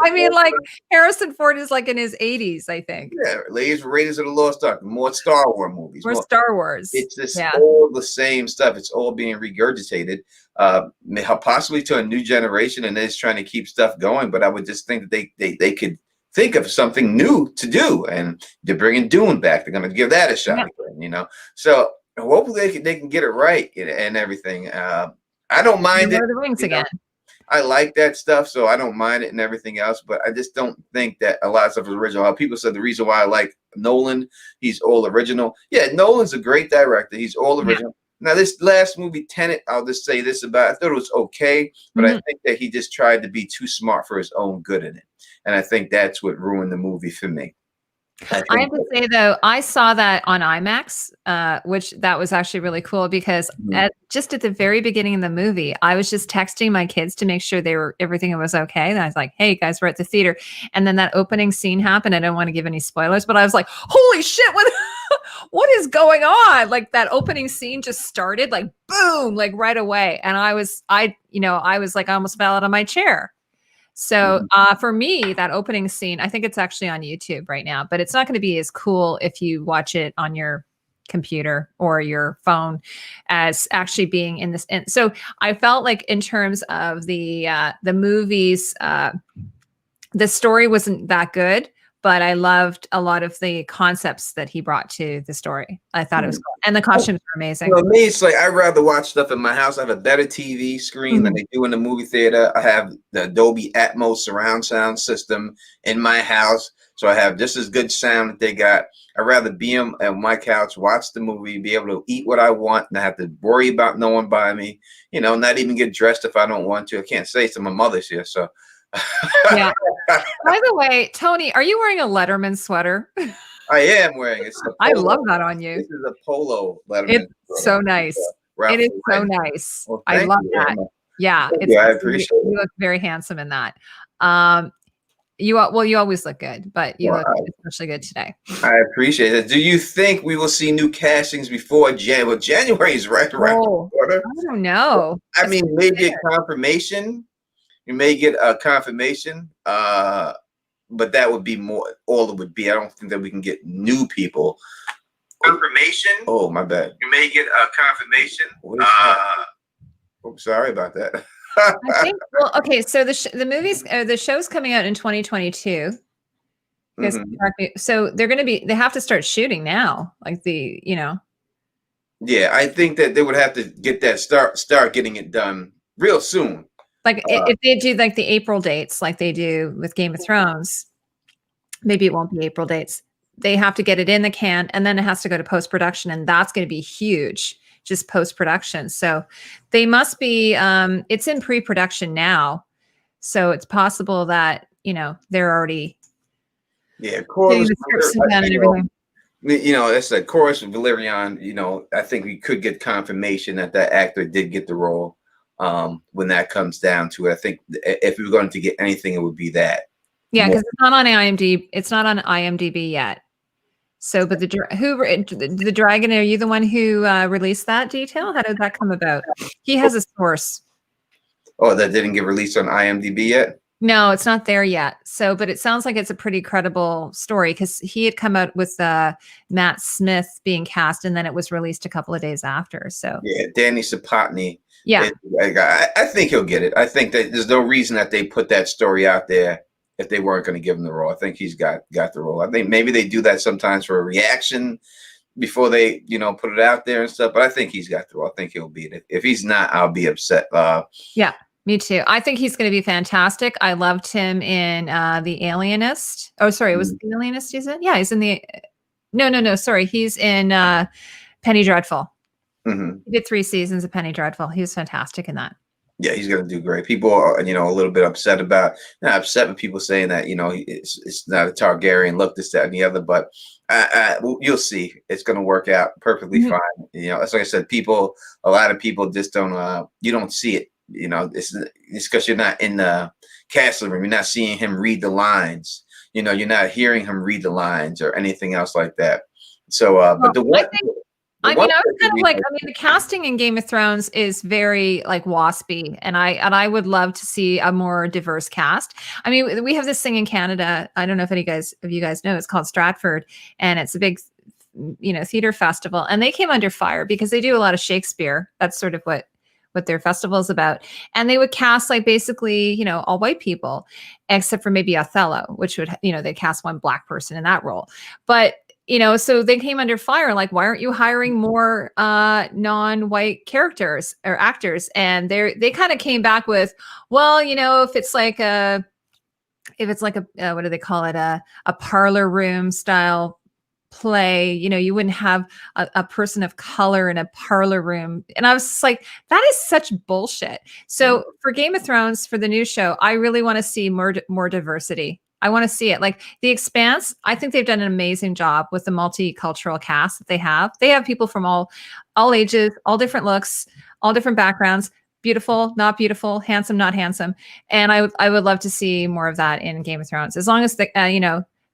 I mean, like Harrison Ford is like in his 80s, I think. Yeah, Raiders of the Lost Ark, more Star Wars movies, Or Star Wars. It's just all the same stuff. It's all being regurgitated, possibly to a new generation, and they're just trying to keep stuff going. But I would just think that they could think of something new to do, and they're bringing Dune back. They're going to give that a shot again, So hopefully they can get it right and everything. I don't mind it. Lord of the Rings again. I like that stuff, so I don't mind it and everything else, but I just don't think that a lot of stuff is original. People said the reason why I like Nolan, he's all original. Yeah, Nolan's a great director. He's all original. Now, this last movie, Tenet, I'll just say this about it. I thought it was okay, but I think that he just tried to be too smart for his own good in it. And I think that's what ruined the movie for me. I have to say, though, I saw that on IMAX, which that was actually really cool because just at the very beginning of the movie, I was just texting my kids to make sure everything was okay. And I was like, hey, guys, we're at the theater. And then that opening scene happened. I don't want to give any spoilers, but I was like, holy shit, what is going on? Like that opening scene just started like, boom, like right away. And I was like, I almost fell out of my chair. So for me, that opening scene, I think it's actually on YouTube right now, but it's not going to be as cool if you watch it on your computer or your phone as actually being in this. And so I felt like in terms of the movies, the story wasn't that good, but I loved a lot of the concepts that he brought to the story. I thought it was cool. And the costumes were amazing. For me, it's like I'd rather watch stuff in my house. I have a better TV screen than they do in the movie theater. I have the Dolby Atmos surround sound system in my house. So I have just as good sound that they got. I'd rather be on my couch, watch the movie, be able to eat what I want, and not have to worry about no one by me. Not even get dressed if I don't want to. I can't say so. My mother's here, so. Yeah. By the way, Tony, are you wearing a Letterman sweater? I am wearing it. I love that on you. This is a polo Letterman. It's so nice. It is so nice. Well, I love that. Yeah, I appreciate it. You look very handsome in that. You always look good, but you look especially good today. I appreciate it. Do you think we will see new castings before January? Well, January is right around the corner. I don't know. I mean, maybe a confirmation. You may get a confirmation, but that would be more. All it would be. I don't think that we can get new people. Confirmation. Oh, my bad. You may get a confirmation. Oh, sorry about that. I think. Well, okay. So the show's coming out in 2022. So they have to start shooting now. Like Yeah, I think that they would have to get that start getting it done real soon. Like if they do like the April dates, like they do with Game of Thrones, maybe it won't be April dates. They have to get it in the can, and then it has to go to post-production, and that's going to be huge, just post-production. So they must be. It's in pre-production now, so it's possible that they're already. Yeah, of course. It's a chorus with Valerian. I think we could get confirmation that actor did get the role. When that comes down to it, I think if we were going to get anything, it would be that. Yeah, because it's not on IMDb. It's not on IMDb yet. So, but the dragon, are you the one who released that detail? How did that come about? He has a source. Oh, that didn't get released on IMDb yet? No, it's not there yet. So, but it sounds like it's a pretty credible story because he had come out with Matt Smith being cast, and then it was released a couple of days after. So yeah, Danny Sapotny. Yeah, I think he'll get it. I think that there's no reason that they put that story out there if they weren't going to give him the role. I think he's got the role. I think maybe they do that sometimes for a reaction before they, put it out there and stuff. But I think he's got the role. I think he'll beat it. If he's not, I'll be upset. Yeah, me too. I think he's going to be fantastic. I loved him in The Alienist. Oh, sorry, was it The Alienist? Is it? Yeah, he's in the. No. Sorry, he's in Penny Dreadful. He did 3 seasons of Penny Dreadful. He was fantastic in that. Yeah, he's gonna do great. People are, a little bit upset about, not upset with people saying that, it's not a Targaryen look, this, that, and the other. But you'll see, it's gonna work out perfectly Mhm. fine. That's like I said, a lot of people just don't, you don't see it. It's because you're not in the castle room. You're not seeing him read the lines. You're not hearing him read the lines or anything else like that. So, Well, but the I one, think the I one mean, I was thing kind of we like, I mean, the casting in Game of Thrones is very like waspy, and I would love to see a more diverse cast. I mean, we have this thing in Canada. I don't know if you guys know, it's called Stratford, and it's a big, theater festival, and they came under fire because they do a lot of Shakespeare. That's sort of what their festival is about. And they would cast like basically, all white people, except for maybe Othello, which would, they cast one black person in that role. But so they came under fire. Like, why aren't you hiring more non-white characters or actors? And they kind of came back with, well, if it's like a what do they call it, a parlor room style play, you wouldn't have a person of color in a parlor room. And I was just like, that is such bullshit. So for Game of Thrones, for the new show, I really want to see more diversity. I want to see it. Like The Expanse, I think they've done an amazing job with the multicultural cast that they have. They have people from all ages, all different looks, all different backgrounds, beautiful, not beautiful, handsome, not handsome. And I would love to see more of that in Game of Thrones. As long as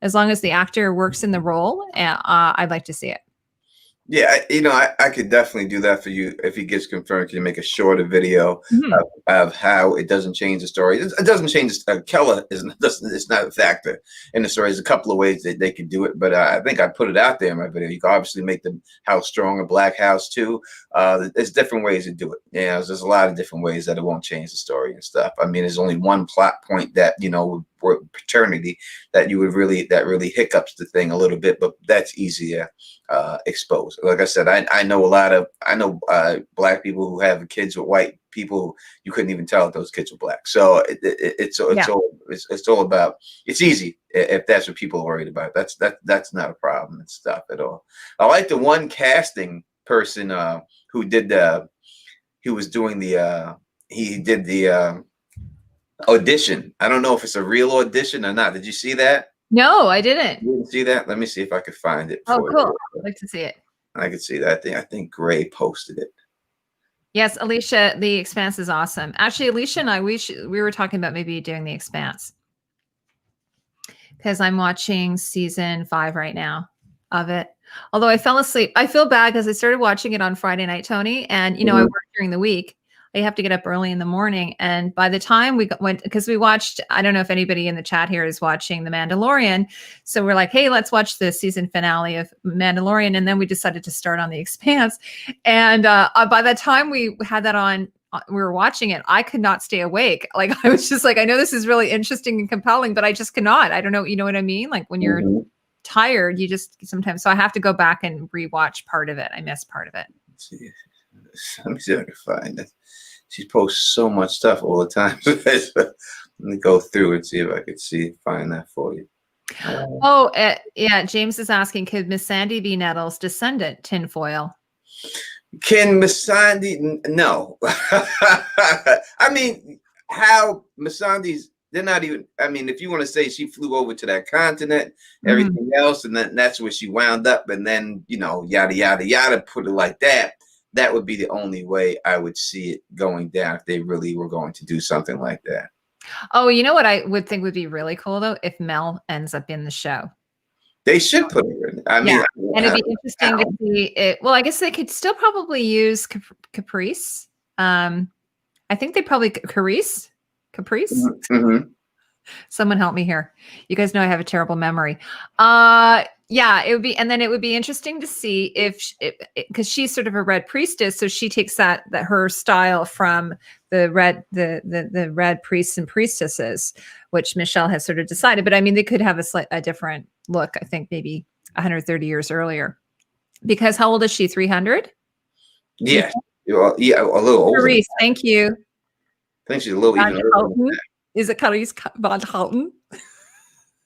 as long as the actor works in the role, I'd like to see it. Yeah, I could definitely do that for you if he gets confirmed. Can you make a shorter video Mhm. of how it doesn't change the story? It doesn't change. Keller it's not a factor in the story. There's a couple of ways that they could do it, but I think I put it out there in my video. You can obviously make the house strong, a black house too. There's different ways to do it. Yeah, there's a lot of different ways that it won't change the story and stuff. I mean, there's only one plot point that paternity that really hiccups the thing a little bit, but that's easier exposed. Like I said, I know black people who have kids with white people. You couldn't even tell if those kids were black. So Yeah. it's all about, it's easy if that's what people are worried about. That's not a problem and stuff at all. I like the one casting person who did he was doing the he did the audition. I don't know if it's a real audition or not. Did you see that? No, I didn't. You didn't see that? Let me see if I could find it Oh, for cool. you. I'd like to see it. I could see that thing. I think Gray posted it. Yes, Alicia, The Expanse is awesome. Actually, Alicia and we were talking about maybe doing The Expanse because I'm watching season 5 right now of it. Although I fell asleep. I feel bad because I started watching it on Friday night, Tony, and I work during the week. I have to get up early in the morning, and by the time we went, because we watched, I don't know if anybody in the chat here is watching The Mandalorian, so we're like, hey, let's watch the season finale of Mandalorian, and then we decided to start on The Expanse, and by the time we had that on, we were watching it, I could not stay awake. Like I was just like, I know this is really interesting and compelling, but I just cannot. I don't know, you know what I mean? Like when you're tired, you just sometimes, so I have to go back and rewatch part of it. I missed part of it. Let me see if I can find it. She posts so much stuff all the time. Let me go through and see if I could find that for you. Yeah. James is asking, could Miss Sandy be Nettles' descendant? Tinfoil. Can Miss Sandy? No. I mean, how Miss Sandy's? They're not even. I mean, if you want to say she flew over to that continent, everything else, and that's where she wound up, and then yada yada yada. Put it like that. That would be the only way I would see it going down if they really were going to do something like that. Oh, you know what I would think would be really cool though, if Mel ends up in the show. They should put her in. I mean, and it'd be interesting to see it. Well, I guess they could still probably use Caprice. I think they probably Caprice. Mm-hmm. Someone help me here. You guys know I have a terrible memory. Yeah, it would be, and then it would be interesting to see if, because she's sort of a red priestess, so she takes that her style from the red priests and priestesses, which Michelle has sort of decided. But I mean, they could have a different look. I think maybe 130 years earlier, because how old is she? 300? Yeah, yeah, a little older. Maurice, thank you. I think she's a little even older. Is it Clarice Van Houten?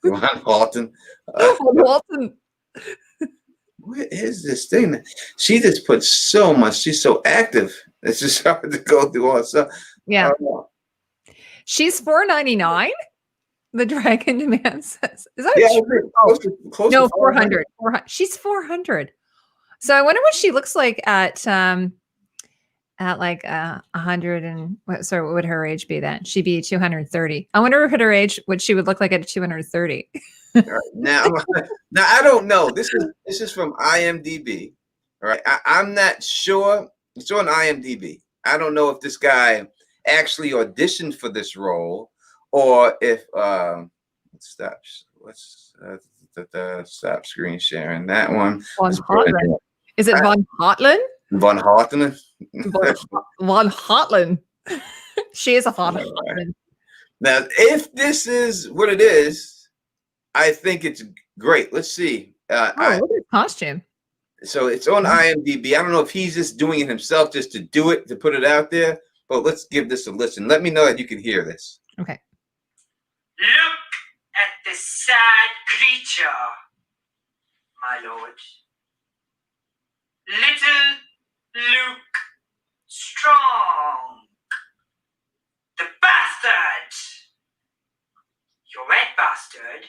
Van Houten. Houten. What is this thing? She just puts so much. She's so active It's just hard to go through all stuff. Yeah. She's $4.99. The dragon demand says. Is that true? Close No, to 400. She's 400. So I wonder what she looks like at like 100 and what would her age be then? She'd be 230. I wonder if at her age what she would look like at 230. Now I don't know. This is from IMDb. All right. I'm not sure. It's on IMDb. I don't know if this guy actually auditioned for this role or if let's stop screen sharing that one. Von Hotland. Is it Von Hotland? Von Hotland? Von Hotland. She is a Von Hotland. Now, if this is what it is, I think it's great. Let's see. Look at his costume. So it's on IMDb. I don't know if he's just doing it himself just to do it, to put it out there, but let's give this a listen. Let me know that you can hear this. Okay. Look at the sad creature, my lord. Little Luke Strong. The bastard! You're wet, bastard.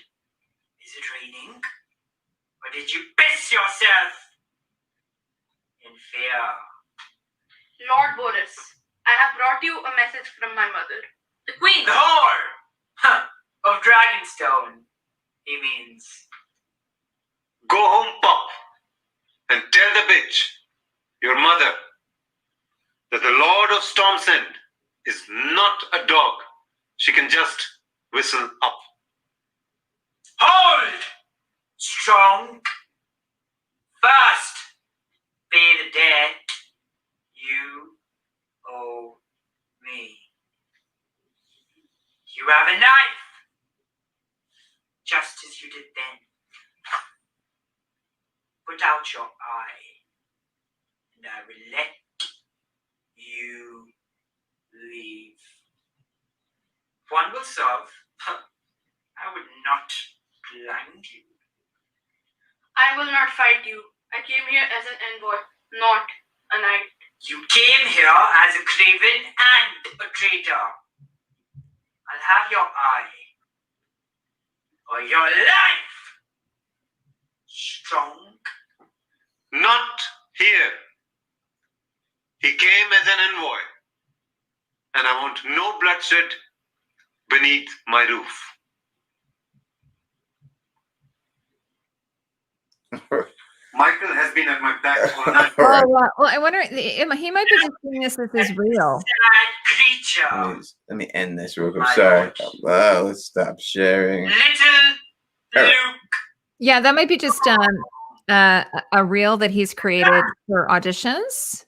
Is it raining? Or did you piss yourself? In fear. Lord Boris, I have brought you a message from my mother, the Queen. The whore! Huh, of Dragonstone, he means. Go home, Pop, and tell the bitch, your mother, that the Lord of Stormsend is not a dog. She can just whistle up. Hold! Strong. First, pay the debt you owe me. You have a knife, just as you did then. Put out your eye, and I will let you leave. One will serve. I would not blind you. I will not fight you. I came here as an envoy, not a knight. You came here as a craven and a traitor. I'll have your eye, or your life. Strong. Not here. He came as an envoy, and I want no bloodshed beneath my roof. Michael has been at my back all night. Well, I wonder. He might be just doing this as his real. Sad creature. Let me end this real quick. Sorry. Let's stop sharing. Little Luke. Yeah, that might be just a reel that he's created for auditions.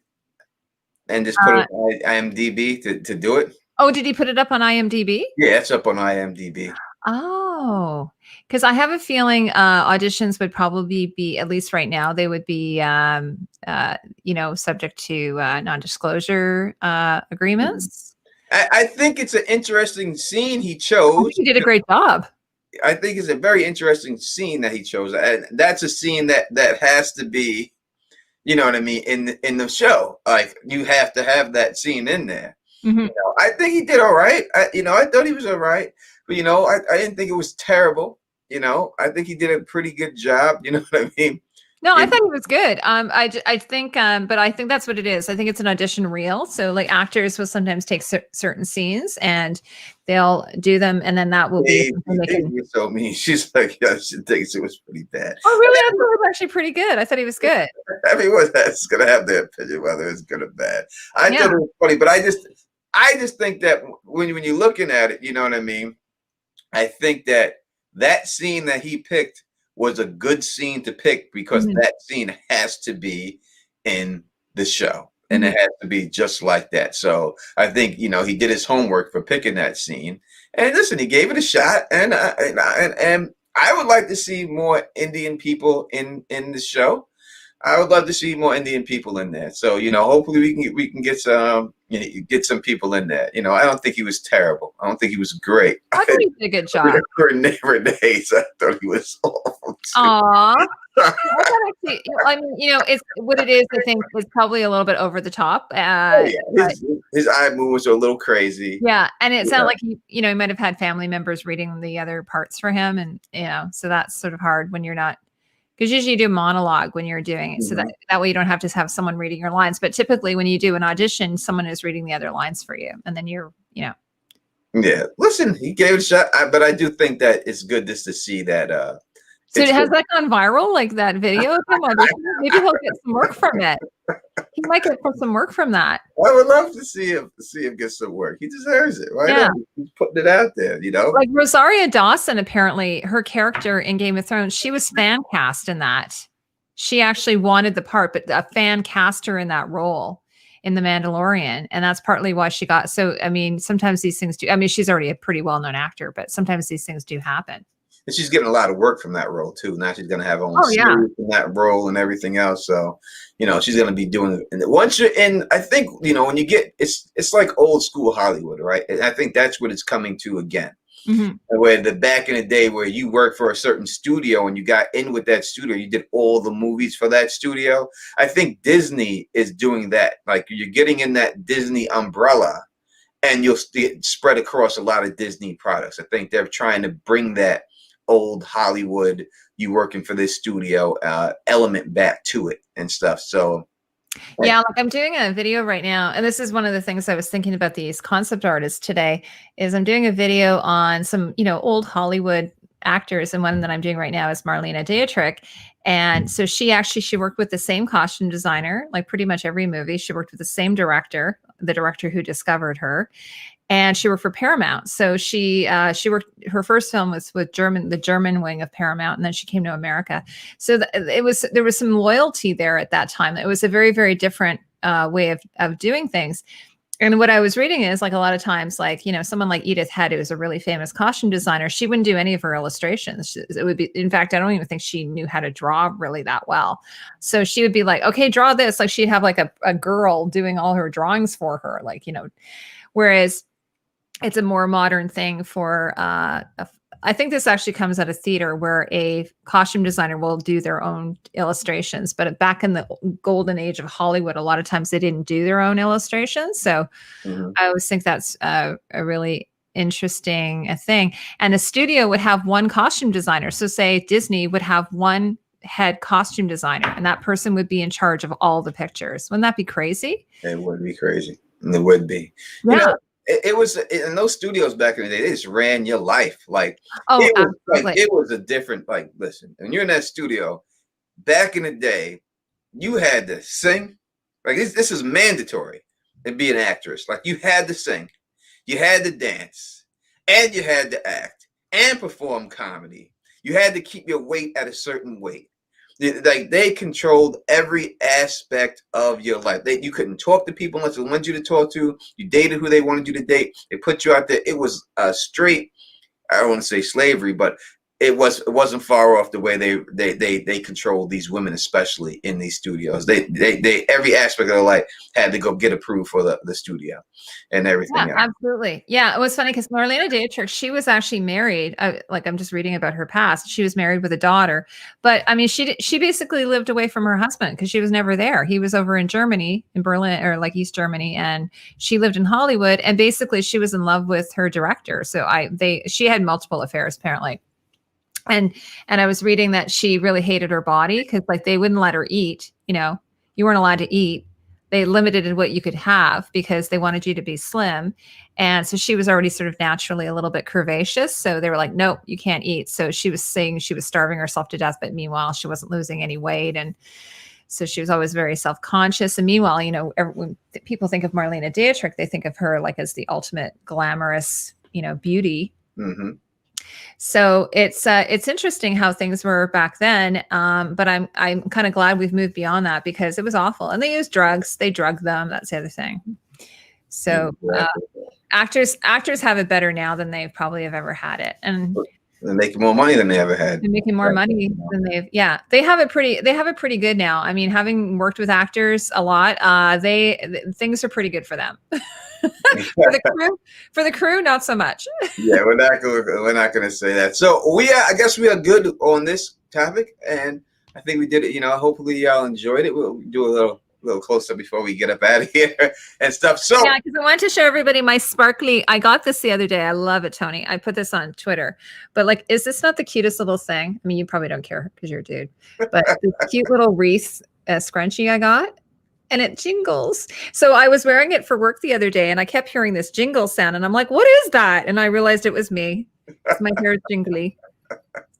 And just put it on IMDb to do it. Oh, did he put it up on IMDb? Yeah, it's up on IMDb. Oh, because I have a feeling auditions would probably be, at least right now, they would be, subject to non-disclosure agreements. I think it's an interesting scene he chose. He did a great job. I think it's a very interesting scene that he chose. And that's a scene that has to be, you know what I mean, in the show. Like, you have to have that scene in there. Mm-hmm. You know, I think he did all right. I thought he was all right. But, I didn't think it was terrible. I think he did a pretty good job. You know what I mean? No, I thought it was good. I think, but I think that's what it is. I think it's an audition reel. So like actors will sometimes take certain scenes and they'll do them, and then that will be. So mean. She's like, yeah, she thinks it was pretty bad. Oh, really? I thought it was actually pretty good. I thought he was good. Everyone that's gonna have their opinion whether it's good or bad. I thought it was funny, but I just think that when you're looking at it, you know what I mean. I think that scene that he picked was a good scene to pick because that scene has to be in the show, and it has to be just like that. So I think he did his homework for picking that scene. And listen, he gave it a shot, and I would like to see more Indian people in the show. I would love to see more Indian people in there. So hopefully we can get some people in there. I don't think he was terrible. I don't think he was great. I think he did a good job. Renee's, I thought he was awful. Aww. I mean, it's what it is. I think is probably a little bit over the top. Oh, yeah. But His eye movements are a little crazy. yeah, and it sounded Yeah. like he might have had family members reading the other parts for him, and so that's sort of hard when you're not, because usually you do monologue when you're doing it, so that way you don't have to have someone reading your lines. But typically, when you do an audition, someone is reading the other lines for you, and then you're. Yeah. Listen, he gave it a shot, but I do think that it's good just to see that. So it's has good. that gone viral, like that video of him auditioning? Maybe he'll get some work from it. He might get some work from that. I would love to see him get some work. He deserves it. Why not? He's putting it out there, Like Rosaria Dawson, apparently her character in Game of Thrones, she was fan cast in that. She actually wanted the part, but a fan cast her in that role in The Mandalorian. And that's partly why she got, so, I mean, sometimes these things do, I mean, she's already a pretty well-known actor, but sometimes these things do happen. And she's getting a lot of work from that role too. Now she's going to have her own series in that role and everything else. So, she's going to be doing it. And once you're in, I think, when you get, it's like old school Hollywood, right? And I think that's what it's coming to again. Where back in the day where you worked for a certain studio and you got in with that studio, you did all the movies for that studio. I think Disney is doing that. Like you're getting in that Disney umbrella and you'll spread across a lot of Disney products. I think they're trying to bring that old Hollywood, you working for this studio element back to it and stuff. So yeah, like I'm doing a video right now, and this is one of the things I was thinking about these concept artists today, is I'm doing a video on some, old Hollywood actors, and one that I'm doing right now is Marlena Dietrich. And so she worked with the same costume designer, like pretty much every movie. She worked with the same director, the director who discovered her. And she worked for Paramount. So she worked, her first film was with the German wing of Paramount, and then she came to America. So there was some loyalty there at that time. It was a very, very different way of doing things. And what I was reading is, like, a lot of times, like, someone like Edith Head, who was a really famous costume designer, she wouldn't do any of her illustrations. It would be, in fact, I don't even think she knew how to draw really that well. So she would be like, okay, draw this. Like she'd have like a girl doing all her drawings for her, like, whereas it's a more modern thing for, I think this actually comes out of theater, where a costume designer will do their own illustrations. But back in the golden age of Hollywood, a lot of times they didn't do their own illustrations. So I always think that's a really interesting thing. And a studio would have one costume designer. So say Disney would have one head costume designer, and that person would be in charge of all the pictures. Wouldn't that be crazy? It would be crazy. It would be. Yeah. It was in those studios back in the day. They just ran your life. Like, it was a different, like, listen, when you're in that studio back in the day, you had to sing. Like this is mandatory to be an actress. Like you had to sing, you had to dance, and you had to act and perform comedy. You had to keep your weight at a certain weight. Like they controlled every aspect of your life. You couldn't talk to people unless they wanted you to talk to. You dated who they wanted you to date. They put you out there. It was a straight, I don't want to say slavery, but it wasn't far off the way they controlled these women, especially in these studios. They every aspect of their life had to go get approved for the studio and everything. Yeah, absolutely. Yeah, it was funny because Marlena Dietrich, she was actually married. Like I'm just reading about her past. She was married with a daughter, but I mean, she basically lived away from her husband because she was never there. He was over in Germany, in Berlin, or like East Germany, and she lived in Hollywood. And basically, she was in love with her director. So she had multiple affairs apparently. And I was reading that she really hated her body because, like, they wouldn't let her eat. You weren't allowed to eat. They limited what you could have because they wanted you to be slim. And so she was already sort of naturally a little bit curvaceous. So they were like, nope, you can't eat. So she was saying she was starving herself to death, but meanwhile, she wasn't losing any weight. And so she was always very self-conscious. And meanwhile, when people think of Marlena Dietrich, they think of her like as the ultimate glamorous, beauty. Mm-hmm. So it's interesting how things were back then. But I'm kind of glad we've moved beyond that because it was awful. And they used drugs. They drugged them. That's the other thing. So actors have it better now than they probably have ever had it. And they're making more money than they ever had. They're making more money than they have it pretty good now. I mean, having worked with actors a lot, things are pretty good for them. for the crew, not so much. Yeah, we're not going to say that. So I guess we are good on this topic, and I think we did it. Hopefully y'all enjoyed it. We'll do a little close up before we get up out of here and stuff. So yeah, because I wanted to show everybody my sparkly. I got this the other day. I love it, Tony. I put this on Twitter. But like, is this not the cutest little thing? I mean, you probably don't care because you're a dude. But this cute little wreath scrunchie I got, and it jingles. So I was wearing it for work the other day, and I kept hearing this jingle sound, and I'm like, "What is that?" And I realized it was me. My hair is jingly.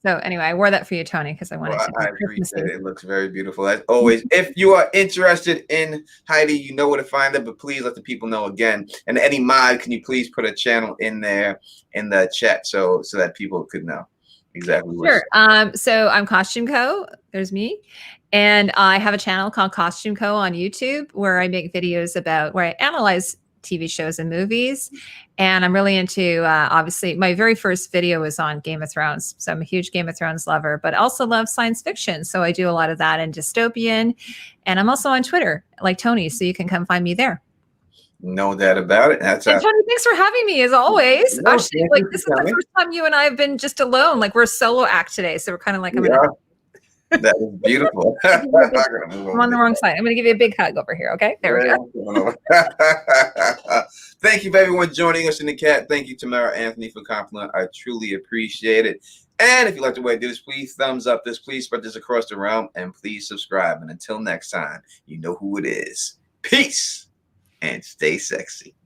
So anyway, I wore that for you, Tony, because I wanted to. I appreciate it. It looks very beautiful as always. If you are interested in Heidi, you know where to find her, but please let the people know again. And any mod, can you please put a channel in there in the chat so that people could know exactly what. Sure. So I'm Costume Co. There's me. And I have a channel called Costume Co. on YouTube where I make videos where I analyze TV shows and movies. And I'm really into, obviously, my very first video was on Game of Thrones. So I'm a huge Game of Thrones lover, but also love science fiction. So I do a lot of that and dystopian. And I'm also on Twitter, like Tony. So you can come find me there. No doubt about it. And Tony, thanks for having me as always. No, actually, like this is the first time you and I have been just alone. Like we're a solo act today. So we're kind of like, that is beautiful. I'm on the wrong side. I'm going to give you a big hug over here. Okay. There we go. Thank you for everyone joining us in the chat. Thank you, Tamara Anthony, for compliment. I truly appreciate it. And if you like the way I do this, please thumbs up this. Please spread this across the realm. And please subscribe. And until next time, you know who it is. Peace and stay sexy.